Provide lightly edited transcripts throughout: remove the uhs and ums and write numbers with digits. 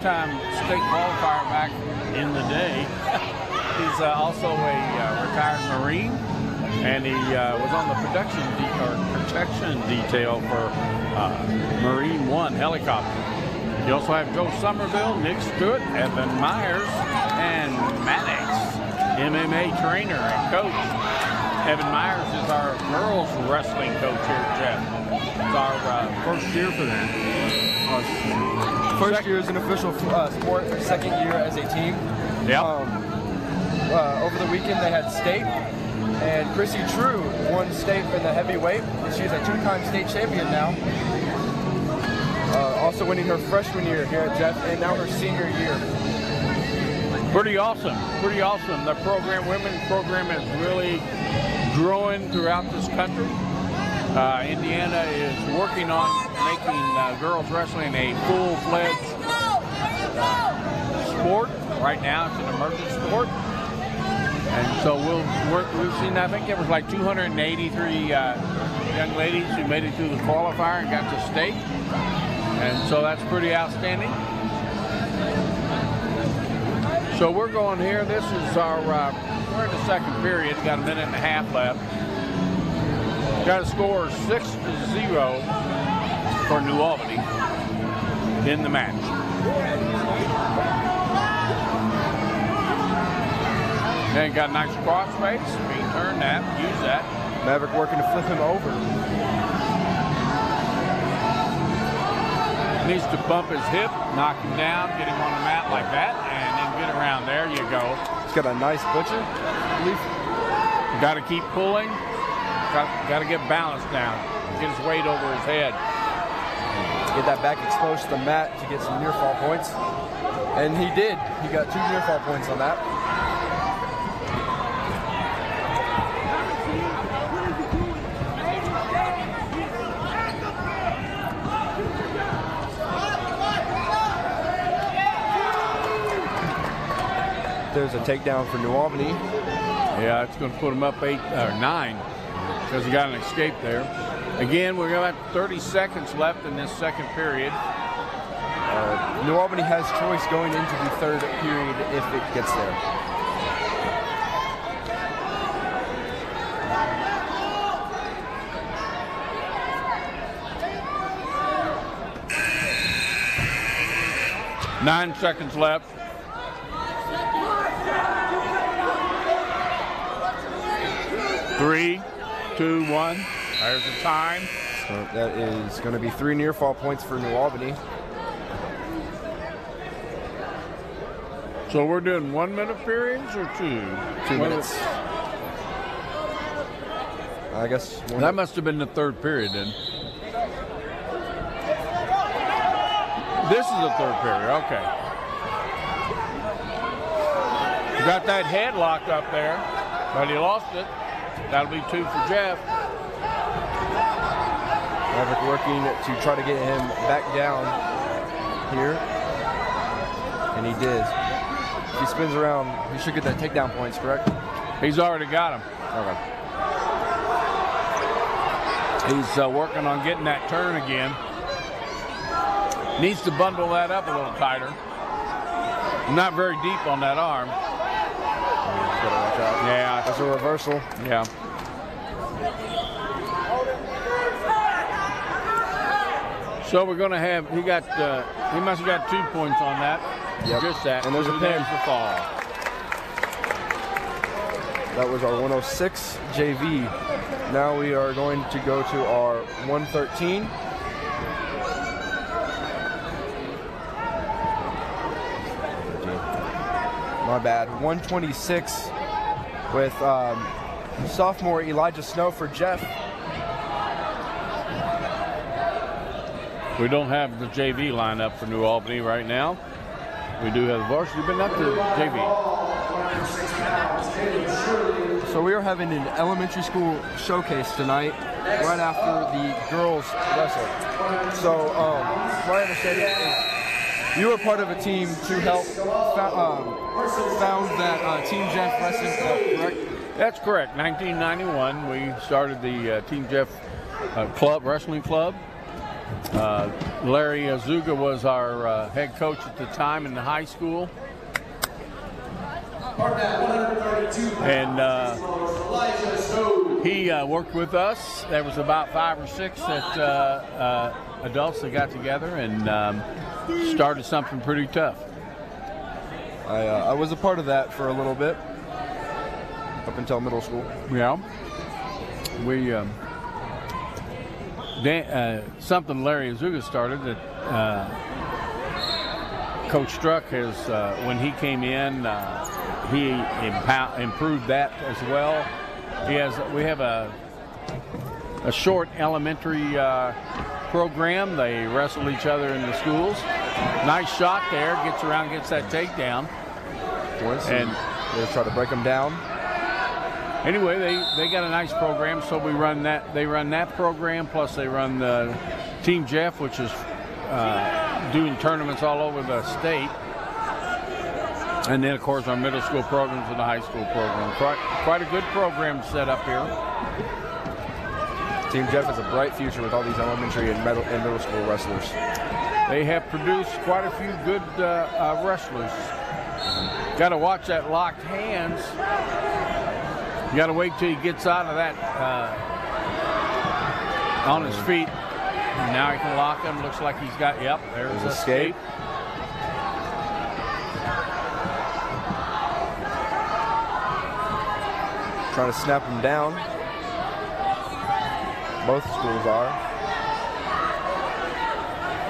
Time state qualifier back in the day. He's also a retired Marine, and he was on the protection detail for Marine One helicopter. You also have Joe Somerville, Nick Stewart, Evan Myers, and Maddox, MMA trainer and coach. Evan Myers is our girls wrestling coach here at Jeff. It's our first year for them. First year as an official sport, second year as a team. Yep. Over the weekend they had state, and Chrissy True won state in the heavyweight. She's a two-time state champion now. Also winning her freshman year here at Jeff, and now her senior year. Pretty awesome, pretty awesome. The program, women's program, is really growing throughout this country. Indiana is working on making girls wrestling a full-fledged sport. Right now it's an emerging sport. And so we've seen, I think it was like 283 young ladies who made it through the qualifier and got to state. And so that's pretty outstanding. So we're going here. This is our, we're in the second period. Got a minute and a half left. Got a score 6-0 for New Albany in the match. And got a nice crossface. He turned that, use that. Maverick working to flip him over. Needs to bump his hip, knock him down, get him on the mat like that, and then get around. There you go. He's got a nice butcher. Got to keep pulling. Got to get balanced down. Get his weight over his head. Get that back exposed to the mat to get some near fall points. And he did. He got 2 near fall points on that. There's a takedown for New Albany. Yeah, it's going to put him up 8 or 9 because he got an escape there. Again, we're going to have 30 seconds left in this second period. New Albany has choice going into the third period if it gets there. Nine seconds left. 3, 2, 1. There's the time. So that is going to be 3 near fall points for New Albany. So we're doing 1 minute periods or 2? 2 minutes. I guess. That must have been the third period then. This is the third period, okay. Got that head locked up there, but he lost it. That'll be 2 for Jeff. Maverick working to try to get him back down here. And he did. If he spins around, he should get that takedown points, correct? He's already got him. Okay. He's working on getting that turn again. Needs to bundle that up a little tighter. Not very deep on that arm. Gotta watch out. Yeah. That's a reversal. Yeah. So we're going to have, he must have got 2 points on that. Yep. Just that. And there's a pin. There's the fall. That was our 106 JV. Now we are going to go to our 113. My bad. 126 with sophomore Elijah Snow for Jeff. We don't have the JV lineup for New Albany right now. We do have varsity, but not the JV. So we are having an elementary school showcase tonight, right after the girls wrestle. So my understanding is you were part of a team to help found that Team Jeff Wrestling Club, correct? That's correct. 1991, we started the Team Jeff Wrestling Club. Larry Azuga was our head coach at the time in the high school. And he worked with us. There was about 5 or 6 adults that got together and started something pretty tough. I was a part of that for a little bit, up until middle school. Yeah. We something Larry Azuga started that Coach Struck has, when he came in, he improved that as well. We have a short elementary program. They wrestle each other in the schools. Nice shot there. Gets around, gets that takedown. And they try to break them down. Anyway, they got a nice program, so we run that. They run that program, plus they run the Team Jeff, which is doing tournaments all over the state. And then, of course, our middle school programs and the high school program. Quite a good program set up here. Team Jeff has a bright future with all these elementary and middle school wrestlers. They have produced quite a few good wrestlers. Got to watch that locked hands. You got to wait till he gets out of that on his feet. Now he can lock him. Looks like he's got, yep, there's escape. Trying to snap him down. Both schools are.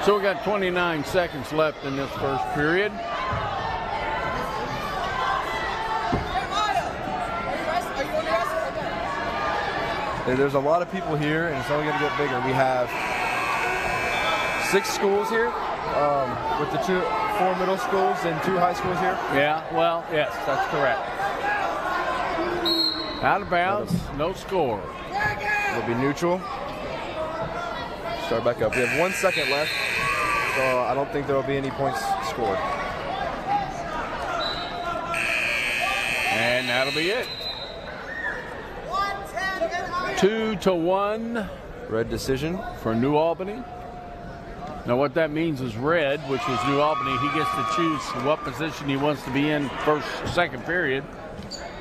So we got 29 seconds left in this first period. There's a lot of people here, and it's only going to get bigger. We have 6 schools here, with the 4 middle schools and 2 high schools here. Yeah, well, yes, that's correct. Out of bounds, no score. It'll be neutral. Start back up. We have 1 second left, so I don't think there will be any points scored. And that'll be it. 2-1. Red decision for New Albany. Now what that means is red, which is New Albany, he gets to choose what position he wants to be in second period.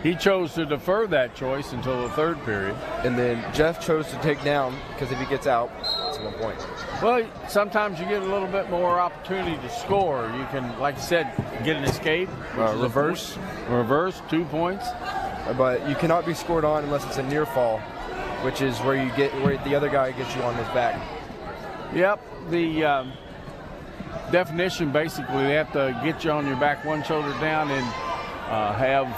He chose to defer that choice until the third period. And then Jeff chose to take down, because if he gets out, it's 1 point. Well, sometimes you get a little bit more opportunity to score. You can, like you said, get an escape. Reverse. 2 points. But you cannot be scored on unless it's a near fall, which is where the other guy gets you on his back. Yep. The definition, basically, they have to get you on your back, one shoulder down, and have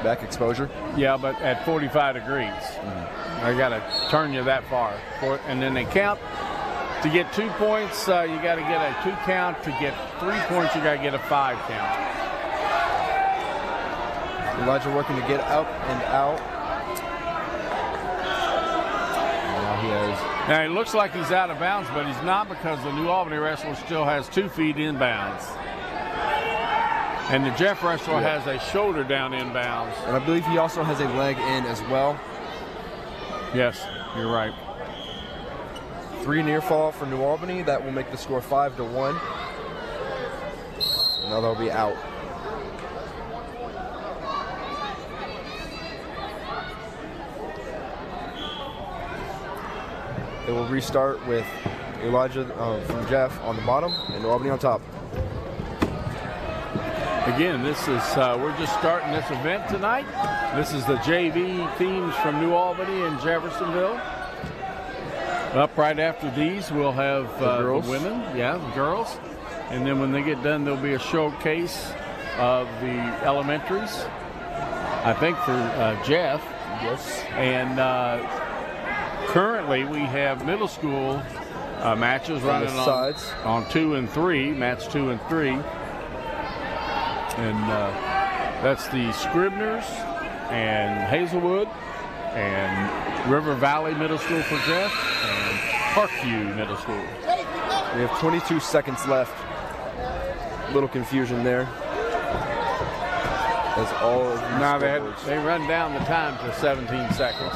back exposure. Yeah, but at 45 degrees. I got to turn you that far, and then they count. To get 2 points, you got to get a 2 count. To get 3 points, you got to get a 5 count. Elijah working to get up and out. Now it looks like he's out of bounds, but he's not, because the New Albany wrestler still has 2 feet in bounds. And the Jeff wrestler has a shoulder down in bounds. And I believe he also has a leg in as well. Yes, you're right. 3 near fall for New Albany. That will make the score 5-1. Now they'll be out. It will restart with Elijah from Jeff on the bottom and New Albany on top. Again, this is we're just starting this event tonight. This is the JV teams from New Albany and Jeffersonville. Up right after these, we'll have the women, the girls. And then when they get done, there'll be a showcase of the elementaries, I think for Jeff. Yes. And currently we have middle school matches running on 2 and 3, match 2 and 3. And that's the Scribners and Hazelwood and River Valley Middle School for Jeff and Parkview Middle School. We have 22 seconds left. Little confusion there. That's all of these now they run down the time to 17 seconds.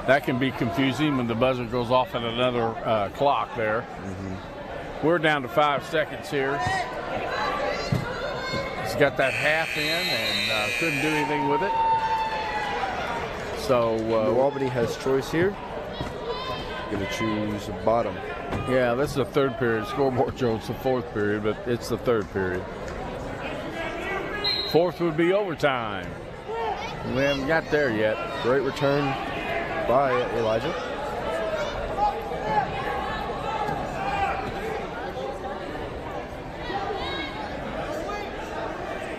that can be confusing when the buzzer goes off at another clock there. We're down to 5 seconds here. He's got that half in and couldn't do anything with it. So New Albany has choice here. Going to choose bottom. yeah, this is the third period. Scoreboard shows the fourth period, but it's the third period. Fourth would be overtime. We haven't got there yet. Great return by Elijah.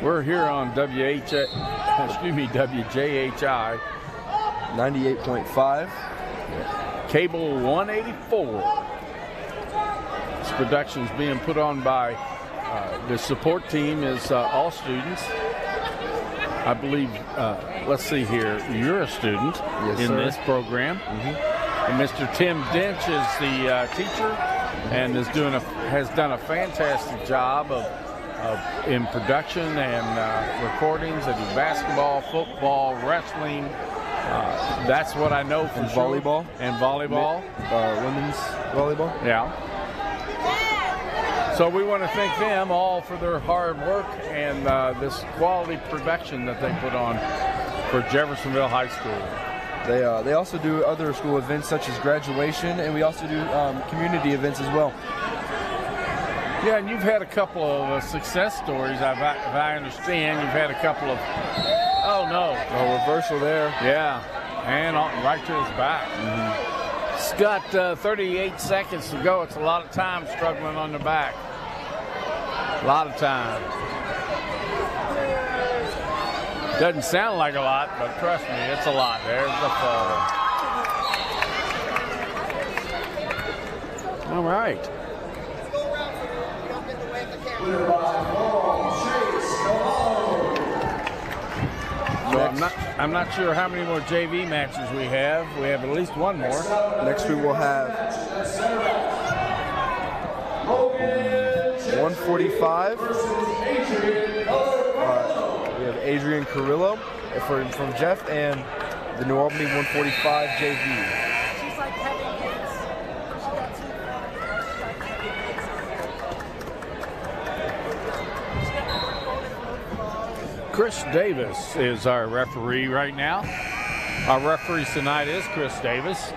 We're here on WJHI 98.5. Cable 184. This production's being put on by the support team is all students. I believe, let's see here, you're a student in sir. this program. And Mr. Tim Dench is the teacher and has done a fantastic job in production and recordings. They do basketball, football, wrestling. That's what I know from volleyball. And volleyball. Women's volleyball. Yeah. So we want to thank them all for their hard work and this quality production that they put on for Jeffersonville High School. They also do other school events such as graduation, and we also do community events as well. Yeah, and you've had a couple of success stories, if I understand. You've had a couple of, oh no. A reversal there. Yeah, and right to his back. It's got 38 seconds to go. It's a lot of time struggling on the back. A lot of time. Doesn't sound like a lot, but trust me, it's a lot. There's the fall. All right. So I'm not sure how many more JV matches we have. We have at least one more. Next we will have 145. We have Adrian Carrillo from Jeff and the New Albany 145 JV. Chris Davis is our referee right now. Our referee tonight is Chris Davis.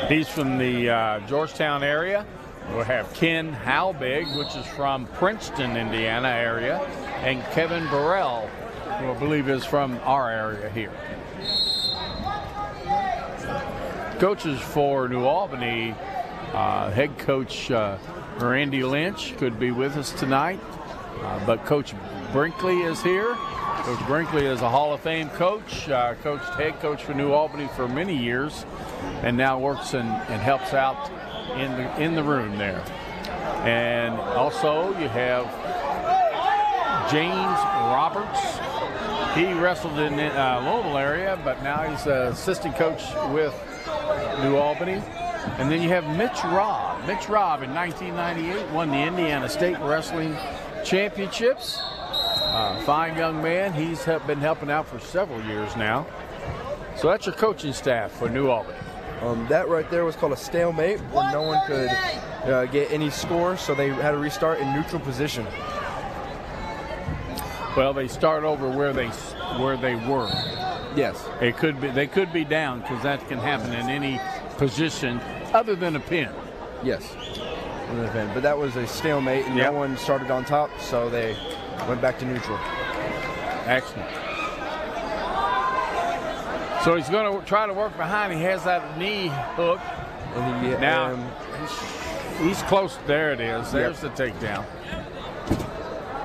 He's from the Georgetown area. We'll have Ken Halbig, which is from Princeton, Indiana area, and Kevin Burrell, who I believe is from our area here. Coaches for New Albany, head coach Randy Lynch could be with us tonight, but Coach Brinkley is here. Coach Brinkley is a Hall of Fame coach, coached head coach for New Albany for many years, and now works and helps out in the room there. And also you have James Roberts. He wrestled in Louisville area, but now he's an assistant coach with New Albany. And then you have Mitch Robb. Mitch Robb in 1998 won the Indiana State Wrestling Championships. Fine young man. He's been helping out for several years now. So that's your coaching staff for New Albany. That right there was called a stalemate, where no one could get any score, so they had to restart in neutral position. Well, they start over where they were. Yes. They could be down, because that can happen in any position other than a pin. Yes. But that was a stalemate, and no one started on top, so they went back to neutral. Excellent. So he's going to try to work behind. He has that knee hook. And now he's close. There it is. There's the takedown.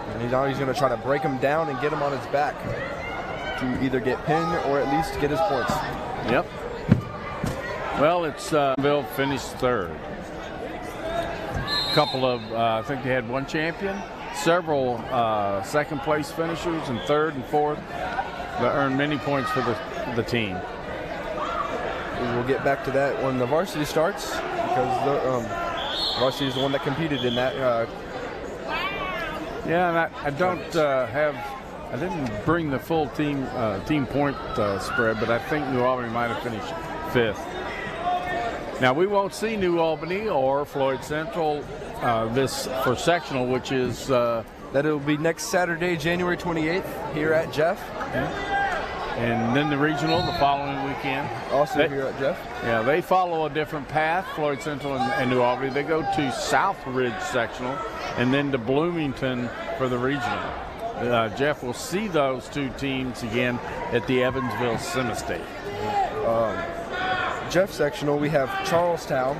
And now he's going to try to break him down and get him on his back to either get pinned or at least get his points. Yep. Well, it's Bill finished third. Couple of, I think they had one champion, several second place finishers, and third and fourth that earned many points for the team. We'll get back to that when the varsity starts, because the varsity is the one that competed in that. Yeah, and I didn't bring the full team point spread, but I think New Albany might have finished 5th. Now, we won't see New Albany or Floyd Central this for sectional, which is that it'll be next Saturday, January 28th, here at Jeff. And then the regional the following weekend. Also here at Jeff. Yeah, they follow a different path, Floyd Central and New Albany. They go to South Ridge sectional and then to Bloomington for the regional. Jeff will see those two teams again at the Evansville Semi-State. Jeff sectional, we have Charlestown.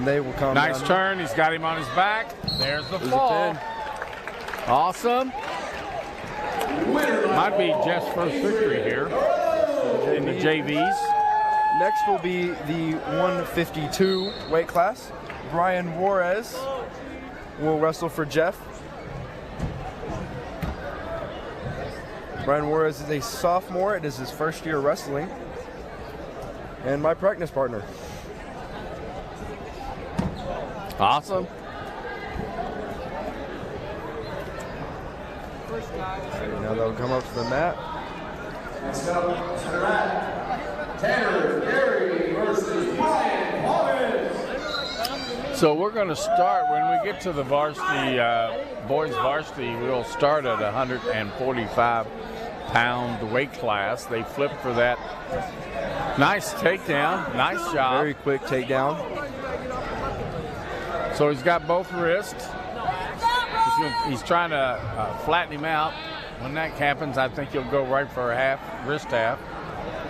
They will come. Nice down. turn. He's got him on his back. There's the fall. Awesome. Might be Jeff's first victory here in the JVs. Next will be the 152 weight class. Brian Juarez will wrestle for Jeff. Brian Juarez is a sophomore. It is his first year wrestling. And my practice partner. Awesome. Now they'll come up to the mat. So we're going to start, when we get to the varsity, boys varsity, we'll start at 145-pound weight class. They flip for that. Nice takedown. Nice job. Very quick takedown. So he's got both wrists. He's trying to flatten him out. When that happens, I think he'll go right for a wrist half.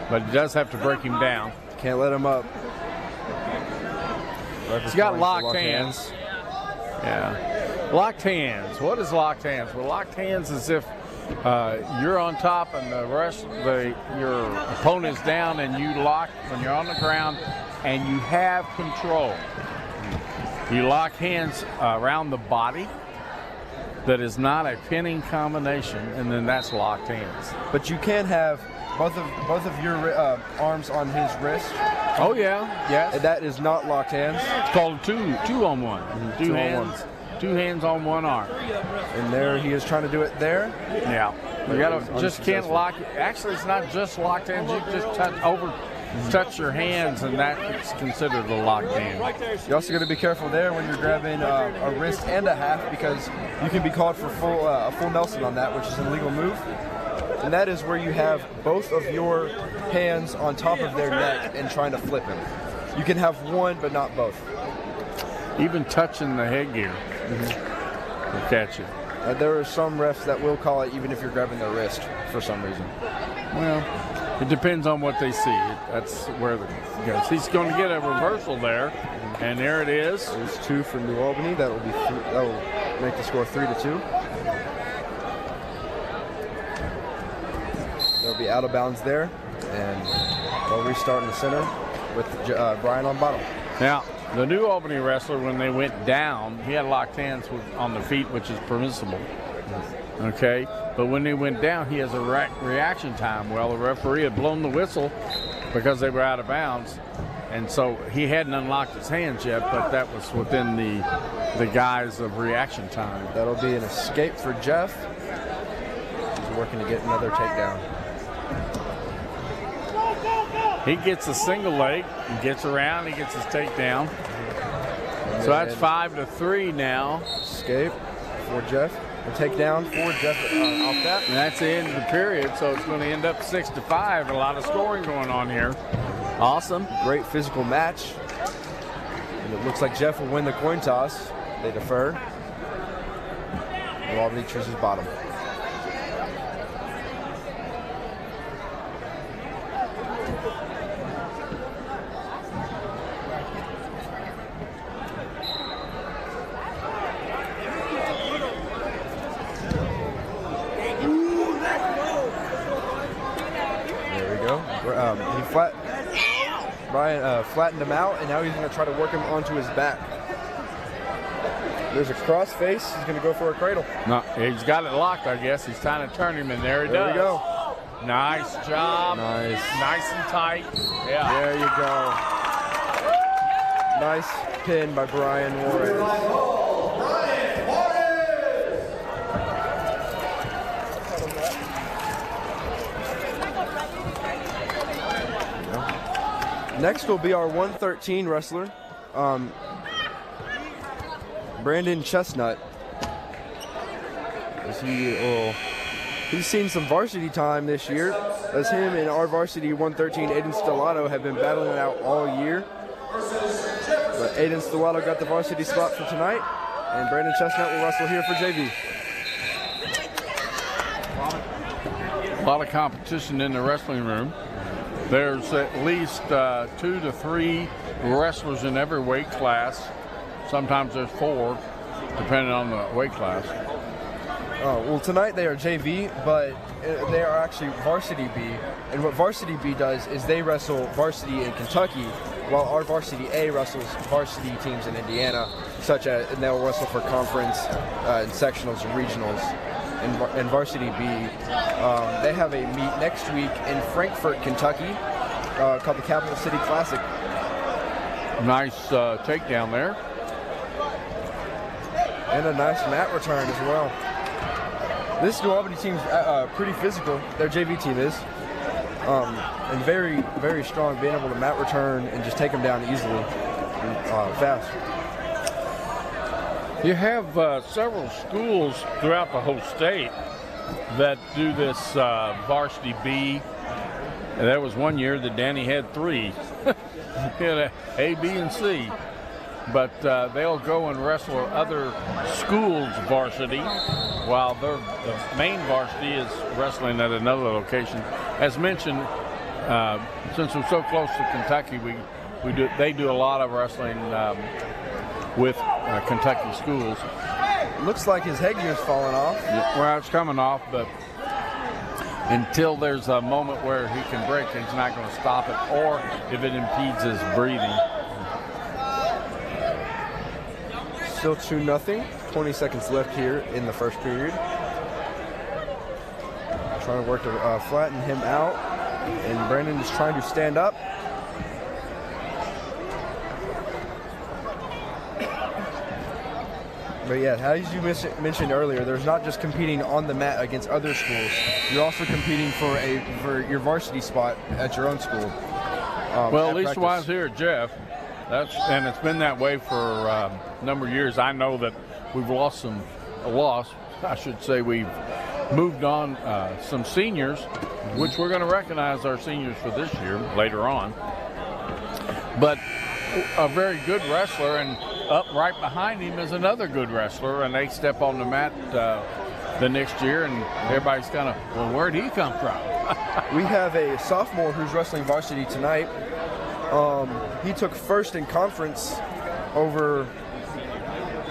But he does have to break him down. Can't let him up. He's got locked hands. Yeah. Locked hands. What is locked hands? Well, locked hands is if you're on top and the rest your opponent's down and you lock when you're on the ground and you have control. You lock hands around the body. That is not a pinning combination, and then that's locked hands. But you can have both of your arms on his wrist. Oh yeah, yes. And that is not locked hands. It's called two on one. Two hands on one arm. And there he is trying to do it there. Yeah. You just can't lock. Actually, it's not just locked hands. You just touch your hands, and that's considered a locked hand. You also got to be careful there when you're grabbing a wrist and a half, because you can be called for a full Nelson on that, which is an illegal move. And that is where you have both of your hands on top of their neck and trying to flip him. You can have one, but not both. Even touching the headgear will catch you. There are some refs that will call it even if you're grabbing their wrist for some reason. Well, it depends on what they see. That's where it goes. He's going to get a reversal there, and there it is. There's two for New Albany. That will make the score 3-2. They'll be out of bounds there, and they'll restart in the center with Brian on bottom. Now, the New Albany wrestler, when they went down, he had locked hands on the feet, which is permissible. Okay, but when they went down, he has a reaction time. Well, the referee had blown the whistle because they were out of bounds, and so he hadn't unlocked his hands yet, but that was within the guise of reaction time. That'll be an escape for Jeff. He's working to get another takedown. He gets a single leg, he gets around, he gets his takedown. So that's 5-3 now. Escape for Jeff. A takedown for Jeff off that. And that's the end of the period, so it's going to end up 6-5. A lot of scoring going on here. Awesome. Great physical match. And it looks like Jeff will win the coin toss. They defer. Albany chooses bottom. Brian flattened him out, and now he's going to try to work him onto his back. There's a cross face. He's going to go for a cradle. No, he's got it locked, I guess. He's trying to turn him, and there he does. There we go. Nice job. Nice and tight. Yeah. There you go. Nice pin by Brian Juarez. Next will be our 113 wrestler, Brandon Chestnut. He's seen some varsity time this year, as him and our varsity 113, Aiden Stellato, have been battling it out all year. But Aiden Stellato got the varsity spot for tonight, and Brandon Chestnut will wrestle here for JV. A lot of competition in the wrestling room. There's at least 2 to 3 wrestlers in every weight class. Sometimes there's 4, depending on the weight class. Well, tonight they are JV, but they are actually varsity B. And what varsity B does is they wrestle varsity in Kentucky, while our varsity A wrestles varsity teams in Indiana, and they'll wrestle for conference and sectionals and regionals. And varsity B, they have a meet next week in Frankfort, Kentucky, called the Capital City Classic. Nice takedown there. And a nice mat return as well. This New Albany team's pretty physical. Their JV team is. And very, very strong, being able to mat return and just take them down easily and fast. You have several schools throughout the whole state that do this varsity B. And there was one year that Danny had 3. He had A, B, and C. But they'll go and wrestle other schools' varsity, while the main varsity is wrestling at another location. As mentioned, since we're so close to Kentucky, they do a lot of wrestling with Kentucky schools. Looks like his headgear's falling off. Yeah, well, it's coming off, but until there's a moment where he can break, he's not going to stop it, or if it impedes his breathing. Still 2-0. 20 seconds left here in the first period. Trying to work to flatten him out, and Brandon is trying to stand up. But yeah, as you mentioned earlier, there's not just competing on the mat against other schools. You're also competing for your varsity spot at your own school. Well, at least while I was here at Jeff, and it's been that way for a number of years. I know that we've we've moved on some seniors, which we're going to recognize our seniors for this year later on. But a very good wrestler, and up right behind him is another good wrestler, and they step on the mat the next year, and everybody's kind of, well, where'd he come from? We have a sophomore who's wrestling varsity tonight. He took first in conference over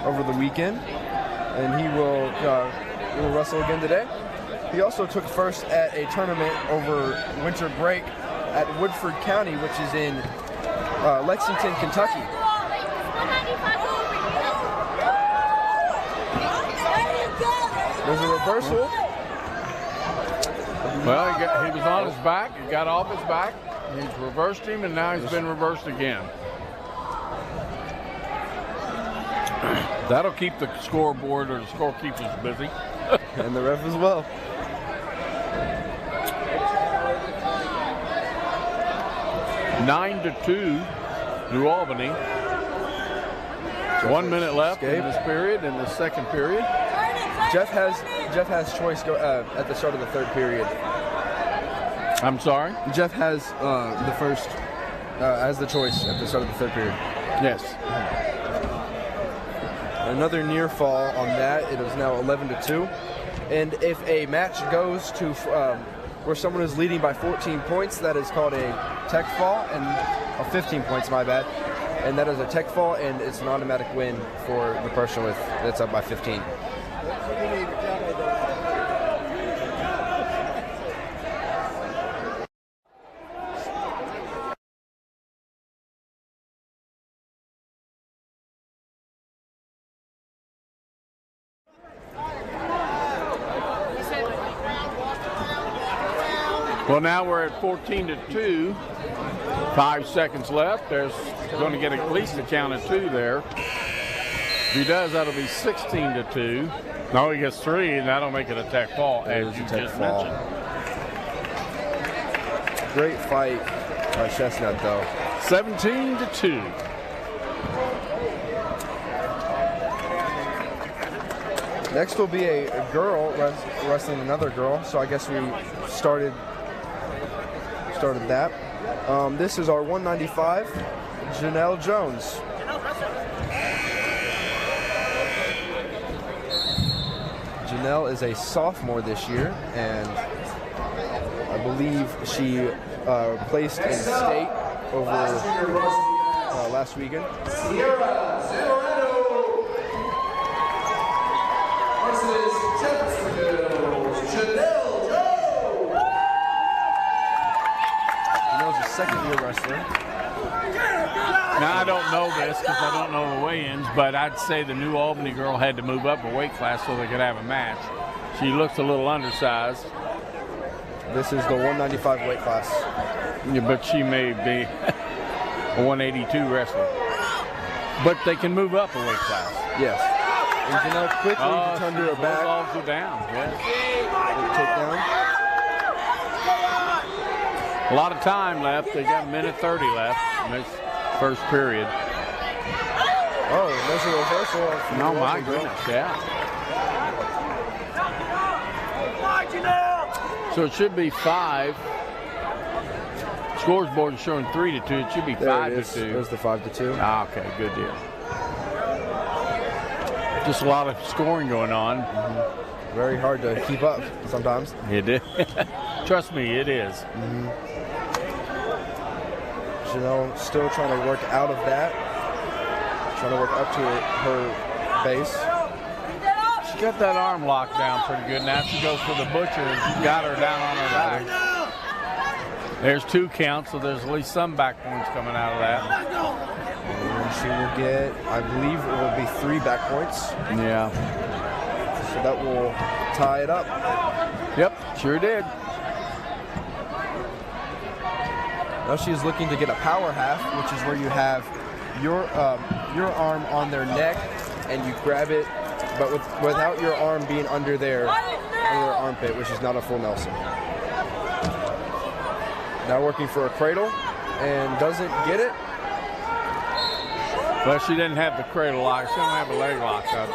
the weekend, and he will wrestle again today. He also took first at a tournament over winter break at Woodford County, which is in Lexington, Kentucky. There's a reversal. Well, he was on his back. He got off his back. He's reversed him, and now he's been reversed again. That'll keep the scoreboard or the scorekeepers busy. And the ref as well. Nine to 2, New Albany. 1 minute left in this period, in the second period. Jeff has choice at the start of the third period. I'm sorry? Jeff has the choice at the start of the third period. Yes. Another near fall on that. It is now 11 to 2. And if a match goes to where someone is leading by 14 points, that is called a tech fall, and 15 points, my bad. And that is a tech fall, and it's an automatic win for the person that's up by 15. Well, now we're at 14 to 2. 5 seconds left. There's going to get at least a count of 2 there. If he does, that'll be 16 to 2. No, he gets 3, and that'll make it a tech fall, as you just mentioned. Great fight by Chestnut, though. 17-2. Next will be a girl wrestling another girl. So I guess we started that. This is our 195, Janelle Jones. Janelle is a sophomore this year, and I believe she placed in state over last weekend. Sierra Zamorano versus Jeffersonville, Janelle Jones. Janelle's a second-year wrestler. Now, I don't know this because I don't know the weigh-ins, but I'd say the new Albany girl had to move up a weight class so they could have a match. She looks a little undersized. This is the 195 weight class. Yeah, but she may be a 182 wrestler. But they can move up a weight class. Yes. And Janelle quickly turned to her back. Bulldogs are down, yes. Takedown. A lot of time left. They got a minute 30 left in this first period. Oh, there's a reversal. Oh, my goodness, yeah. So it should be 5. Scores board is showing 3-2. It should be 5-2. There's the 5-2. Ah, okay, good deal. Just a lot of scoring going on. Mm-hmm. Very hard to keep up sometimes. It is. Trust me, it is. Mm-hmm. Janelle still trying to work out of that. Trying to work up to her base. She got that arm locked down pretty good. Now she goes for the butcher and got her down on her back. There's 2 counts, so there's at least some back points coming out of that. And she will get, I believe it will be 3 back points. Yeah. So that will tie it up. Yep, sure did. Now she's looking to get a power half, which is where you have your arm on their neck and you grab it, but without your arm being under their armpit, which is not a full Nelson. Now working for a cradle and doesn't get it. Well, she didn't have the cradle lock. She doesn't have a leg lock up.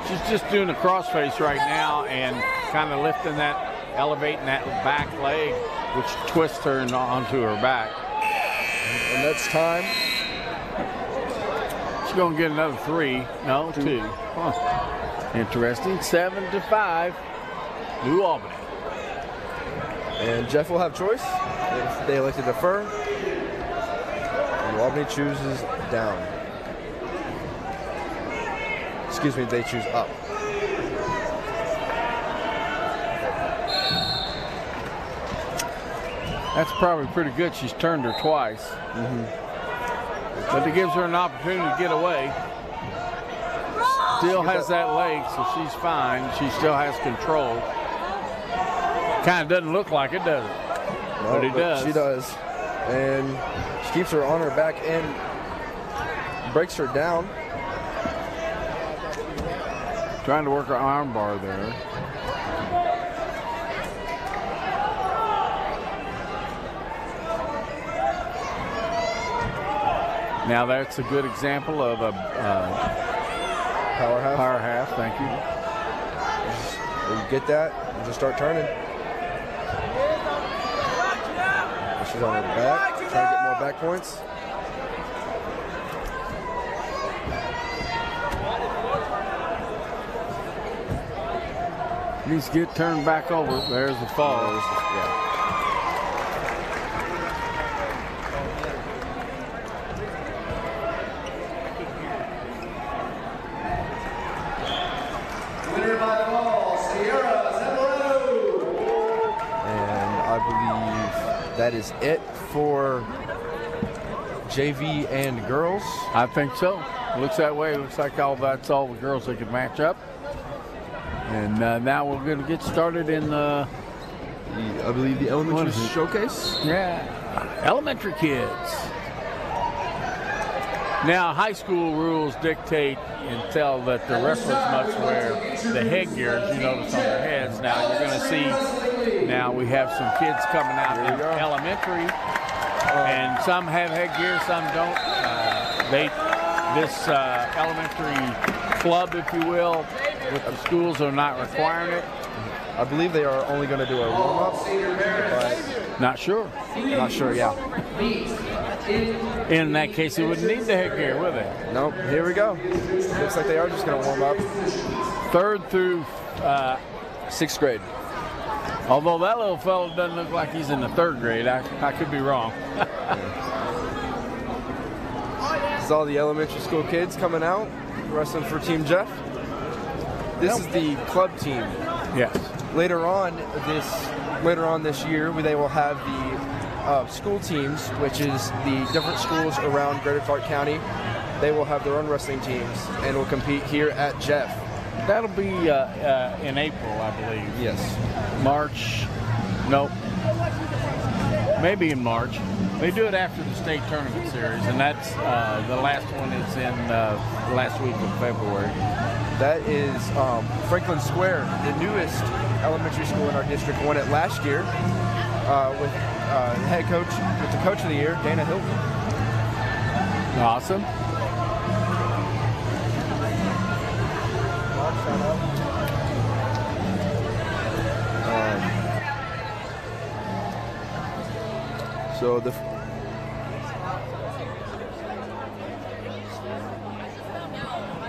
She's just doing a crossface right now and kind of lifting that, elevating that back leg, which twists her onto her back. And that's time. She's going to get another 3. No, 2. Huh. Interesting. 7-5. New Albany. And Jeff will have choice if they elect to defer. And Albany chooses down. Excuse me, they choose up. That's probably pretty good. She's turned her twice. Mm-hmm. But it gives her an opportunity to get away. Still has that leg, so she's fine. She still has control. Kind of doesn't look like it, does it? No, but it does. She does. And she keeps her on her back and breaks her down. Trying to work her arm bar there. Now that's a good example of a power half. Power half, thank you. You get that, and just start turning. She's on her back, trying to get more back points. Needs to get turned back over. There's the fall. Yeah. Winner by fall, Sierra Zamorano. And I believe that is it for JV and girls. I think so. Looks that way. Looks like that's all the girls that could match up. And now we're going to get started in I believe the elementary showcase. Yeah, elementary kids. Now, high school rules dictate and tell that the wrestlers must wear the headgear, as you notice on their heads. Now, you're going to see, now we have some kids coming out in elementary And some have headgear, some don't. This elementary club, if you will, with the schools are not requiring it. I believe they are only going to do a warm-up, but Not sure. not sure, yeah. In that case, they wouldn't need the headgear, would they? Nope, here we go. Looks like they are just going to warm up. 3rd through 6th grade. although that little fellow doesn't look like he's in the 3rd grade. I could be wrong. This is all the elementary school kids coming out, wrestling for Team Jeff. This is the club team. Yes. Later on this year, they will have the school teams, which is the different schools around Greater Clark County. They will have their own wrestling teams and will compete here at Jeff. That'll be in April, I believe. Yes. March. Nope. Maybe in March. They do it after the state tournament series, and that's the last one is in last week of February. That is Franklin Square, the newest elementary school in our district. Won it last year with head coach, with the coach of the year, Dana Hilton. Awesome.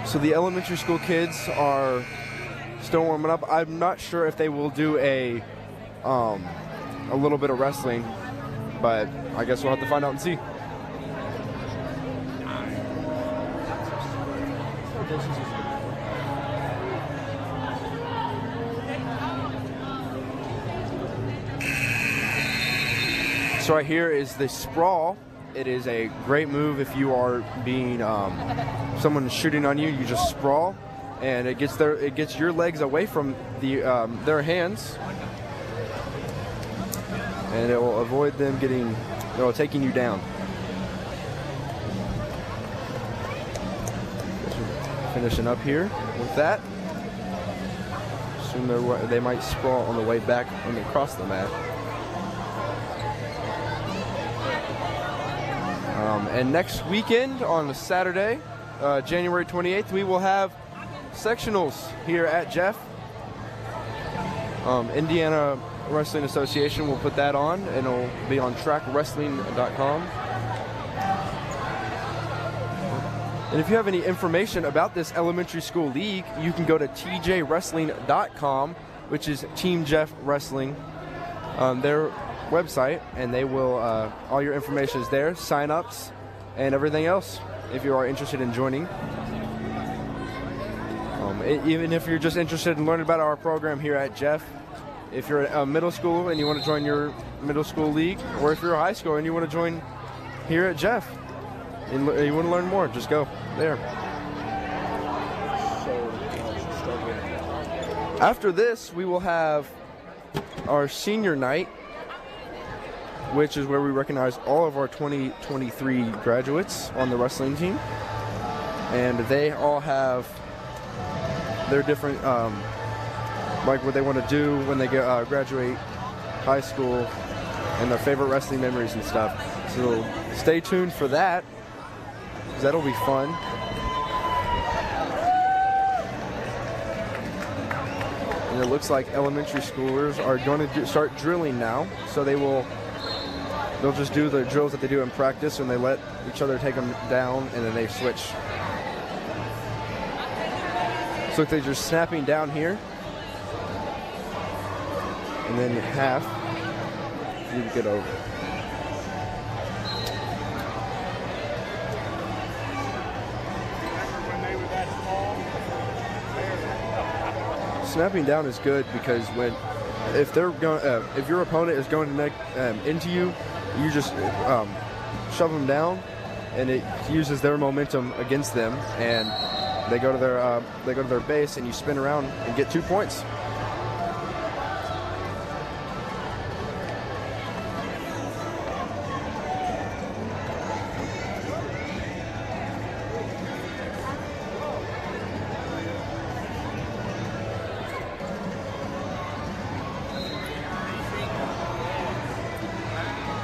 So the elementary school kids are still warming up. I'm not sure if they will do a little bit of wrestling, but I guess we'll have to find out and see. So right here is the sprawl. It is a great move if you are being someone shooting on you. You just sprawl, and it gets your legs away from their hands, and it will avoid them taking you down. Finishing up here with that. Assume they might sprawl on the way back when they cross the mat. And next weekend on Saturday, January 28th, we will have sectionals here at Jeff. Indiana Wrestling Association will put that on, and it'll be on trackwrestling.com. And if you have any information about this elementary school league, you can go to tjwrestling.com, which is Team Jeff Wrestling. Their website, and they will all your information is there, sign-ups and everything else if you are interested in joining. Even if you're just interested in learning about our program here at Jeff, if you're a middle school and you want to join your middle school league, or if you're a high school and you want to join here at Jeff and you want to learn more, just go there. After this, we will have our senior night, which is where we recognize all of our 2023 graduates on the wrestling team. And they all have their different, like what they want to do when they graduate high school and their favorite wrestling memories and stuff. So stay tuned for that, because that'll be fun. And it looks like elementary schoolers are going to start drilling now, so they'll just do the drills that they do in practice, and they let each other take them down, and then they switch. So they're just snapping down here, and then half, you get over. Snapping down is good because if your opponent is going into you, you just shove them down, and it uses their momentum against them, and they go to their base, and you spin around and get 2 points.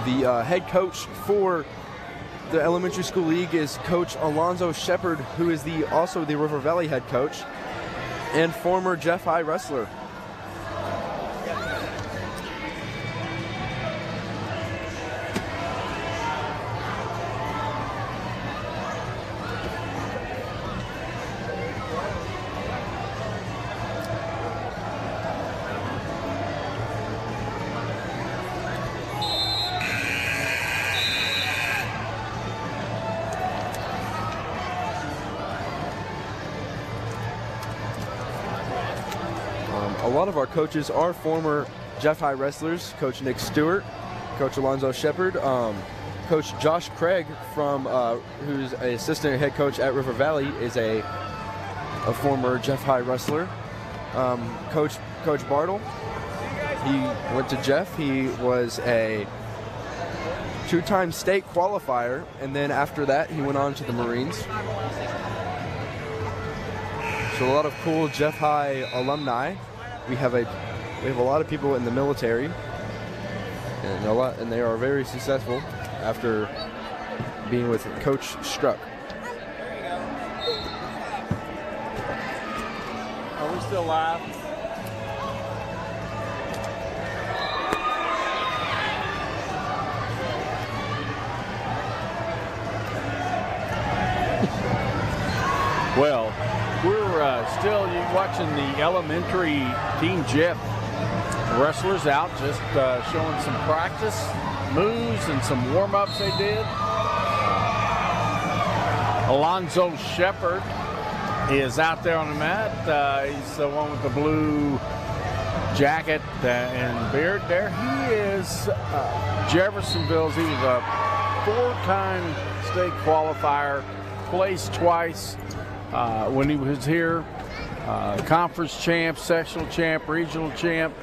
The head coach for the elementary school league is Coach Alonzo Shepard, who is also the River Valley head coach and former Jeff High wrestler. A lot of our coaches are former Jeff High wrestlers. Coach Nick Stewart, Coach Alonzo Shepard, Coach Josh Craig, who's an assistant head coach at River Valley, is a former Jeff High wrestler. Coach Bartle, he went to Jeff. He was a two-time state qualifier, and then after that, he went on to the Marines. So a lot of cool Jeff High alumni. We have a lot of people in the military, and they are very successful after being with Coach Struck. Are we still live? Well, we're still watching the elementary Team Jeff wrestlers out, just showing some practice moves and some warm-ups they did. Alonzo Shepard is out there on the mat. He's the one with the blue jacket and beard there. He is Jeffersonville's. He was a four-time state qualifier, placed twice when he was here. Conference champ, sectional champ, regional champ.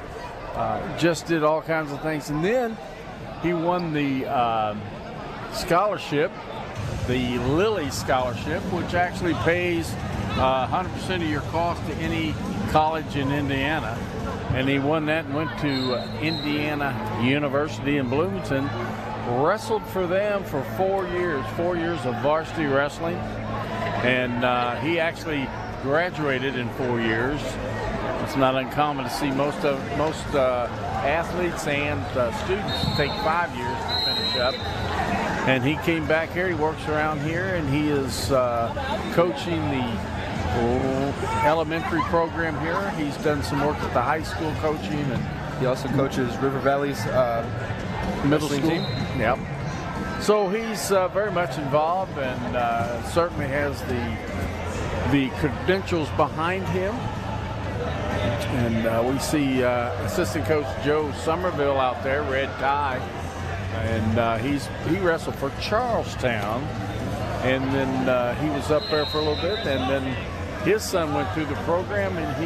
Just did all kinds of things. And then he won the scholarship, the Lilly Scholarship, which actually pays 100% of your cost to any college in Indiana. And he won that and went to Indiana University in Bloomington. Wrestled for them for 4 years of varsity wrestling. And he actually graduated in 4 years. It's not uncommon to see most athletes and students take 5 years to finish up. And he came back here. He works around here, and he is coaching the elementary program here. He's done some work at the high school coaching, and he also coaches River Valley's middle school team. Yep. So he's very much involved, and certainly has the credentials behind him. And we see assistant coach Joe Somerville out there, red tie, and he wrestled for Charlestown, and then he was up there for a little bit, and then his son went through the program, and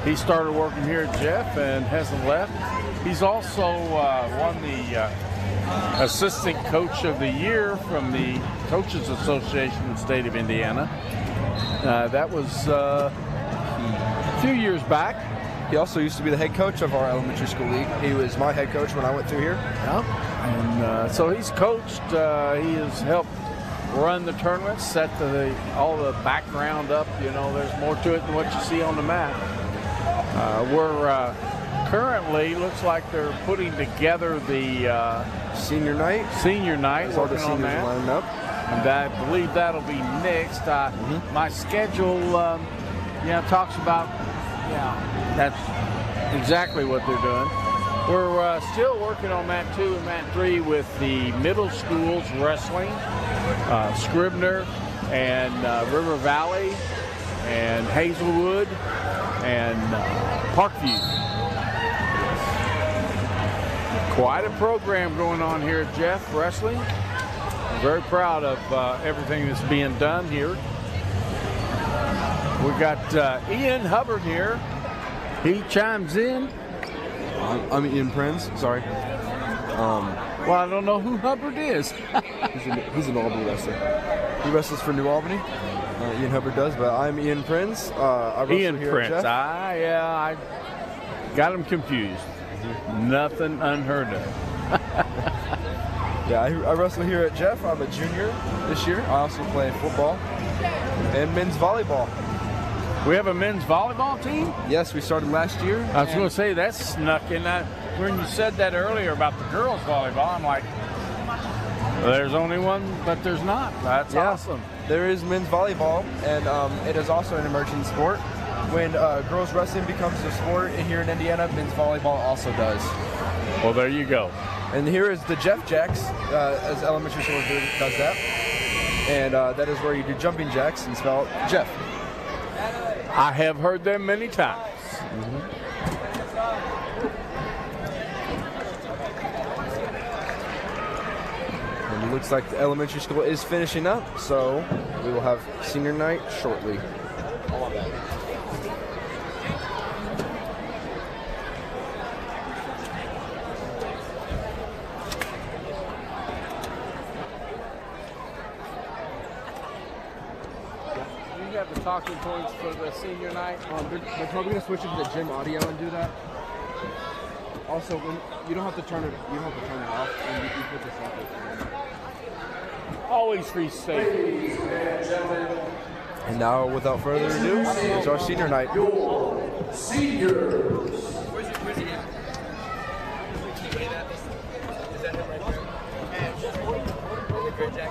he started working here at Jeff and hasn't left. He's also won the assistant coach of the year from the Coaches Association in the state of Indiana. That was a few years back. He also used to be the head coach of our elementary school league. He was my head coach when I went through here. Yep. And so he's coached. He has helped run the tournament, set all the background up. You know, there's more to it than what you see on the mat. We're currently, looks like they're putting together the senior night. All the seniors are lining up. And I believe that'll be next. My schedule, talks about, that's exactly what they're doing. We're still working on Mat 2 and Mat 3 with the middle schools wrestling, Scribner and River Valley and Hazelwood and Parkview. Quite a program going on here at Jeff Wrestling. I'm very proud of everything that's being done here. We got Ian Hubbard here. He chimes in. I'm Ian Prinz. Sorry. Well, I don't know who Hubbard is. he's an Albany wrestler. He wrestles for New Albany. Ian Hubbard does, but I'm Ian Prinz. I wrestle Ian here Prinz. at Jeff. I got him confused. Nothing unheard of. Yeah, I wrestle here at Jeff. I'm a junior this year. I also play football and men's volleyball. We have a men's volleyball team? Yes, we started last year. I was going to say, that snuck in. When you said that earlier about the girls' volleyball, I'm like, there's only one, but there's not. That's awesome. There is men's volleyball, and it is also an emerging sport. When girls wrestling becomes a sport here in Indiana, men's volleyball also does. Well, there you go. And here is the Jeff Jacks, as elementary school does that. And that is where you do jumping jacks and spell Jeff. I have heard them many times. And it looks like the elementary school is finishing up, so we will have senior night shortly. The talking points for the senior night. They're probably gonna switch it to the gym audio and do that. Also, when you don't have to turn it off when you put this on. Always free safety. And now, without further ado, it's our senior night. Seniors.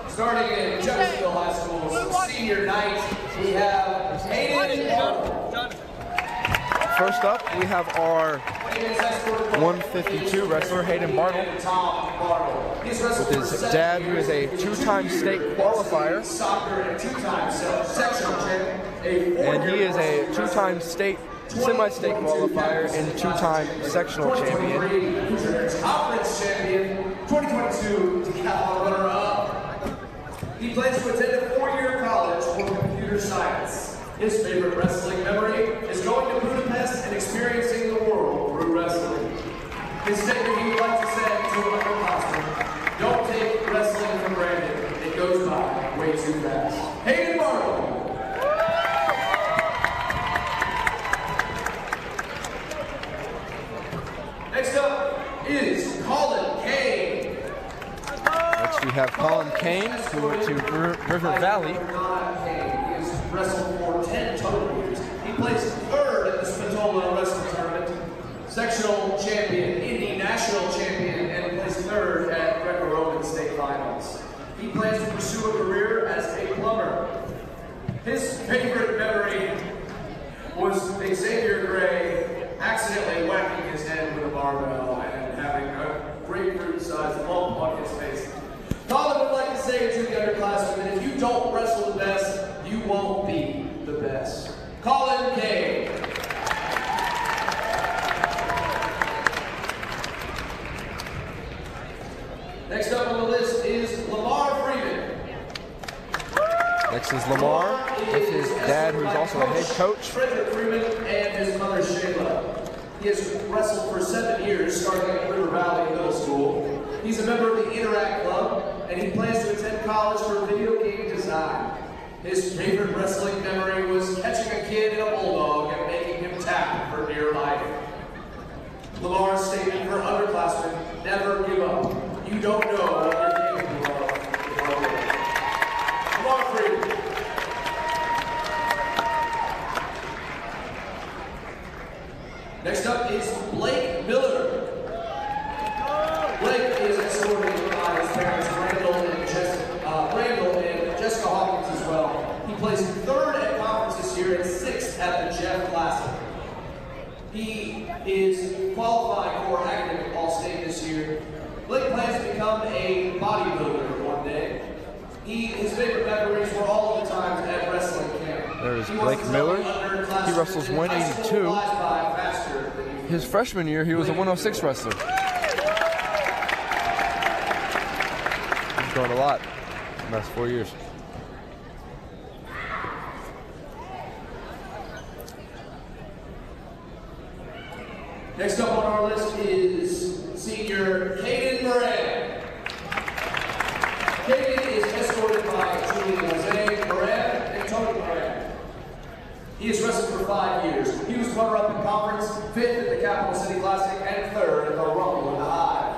Starting in Jeffersonville High School's senior night, we have Hayden Bartle. First up, we have our 152 wrestler, Hayden Bartle, with his dad, who is a two-time state qualifier, and he is a two-time state, semi-state qualifier and two-time sectional champion. Conference champion, 2022 decathlon runner-up. He plans to attend a four-year college for computer science. His favorite wrestling memory is going to Budapest and experiencing the world through wrestling. His statement he would like to say to upperclassmen: don't take wrestling for granted. It goes by way too fast. Hayden Bartle. Next up is Colin Kane. Next we have Colin Kane, who went to River Valley. He has wrestled for 10 total years. He placed third at the Spatola Wrestling Tournament, sectional champion, Indy national champion, and placed third at Greco-Roman state finals. He plans to pursue a career as a plumber. His favorite memory was Xavier Gray accidentally whacking his head with a barbell and having a grapefruit-sized lump on his face. Colin would like to say to the underclassmen that if you don't wrestle the best, you won't be the best. Colin Kane. Next up on the list is Lamar Freeman. Next is Lamar, with his dad, who's also a head coach. Frederick Freeman and his mother Shayla. He has wrestled for 7 years, starting at River Valley Middle School. He's a member of the Interact Club, and he plans to attend college for video game design. His favorite wrestling memory was catching a kid in a bulldog and making him tap for dear life. Lamar's statement for underclassmen: never give up. You don't know what you're capable of. Lamar Freeman. Next up is Blake Miller. Blake is escorted by his parents, Randall and Jessica Hawkins as well. He placed third at conference this year and sixth at the Jeff Classic. He is qualifying for academic All-State this year. Blake plans to become a bodybuilder one day. His favorite memories were all of the times at wrestling camp. There's Blake Miller. He wrestles 182. His freshman year, he was a 106 wrestler. He's grown a lot in the last 4 years. Next up on our list is senior Caden Moran. Caden is escorted by Julie Jose Moran and Tony Moran. He has wrestled for 5 years. He was runner-up in conference, 5th at the Capital City Classic, and 3rd at the Rumble in the Hive.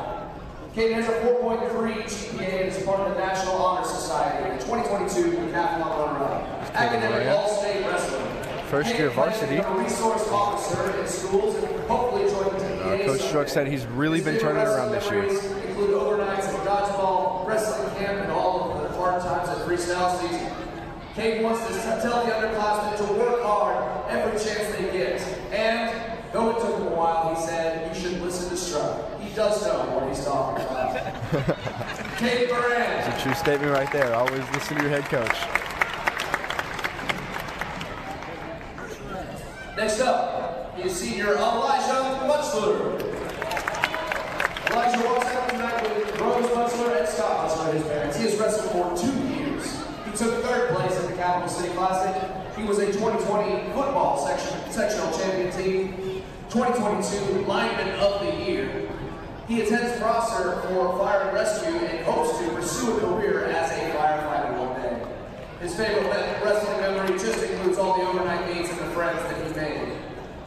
Caden has a 4.3 GPA joined the National Honor Society in 2022 decathlon runner-up. Academic all-state wrestling. First year varsity. A resource officer in schools and hopefully join the TPA. Coach Struck said he's really been turning it around this year. Include overnights at dodgeball, wrestling camp, and all of the hard times at freestyle season. Cade wants to tell the underclassmen to work hard every chance they get. And though it took him a while, he said, you should listen to Struck. He does know what he's talking about. Cade Moran. It's a true statement right there. Always listen to your head coach. Next up is senior Elijah Mutchler. Elijah walks out tonight with Rose Mutchler and Scott Mutchler, his parents. He has wrestled for 2 years. He took 3rd place at the Capital City Classic. He was a 2020 football sectional champion team, 2022 lineman of the year. He attends Prosser for fire and rescue and hopes to pursue a career as a firefighter one day. His favorite wrestling memory just includes all the overnight meets and the friends that he made.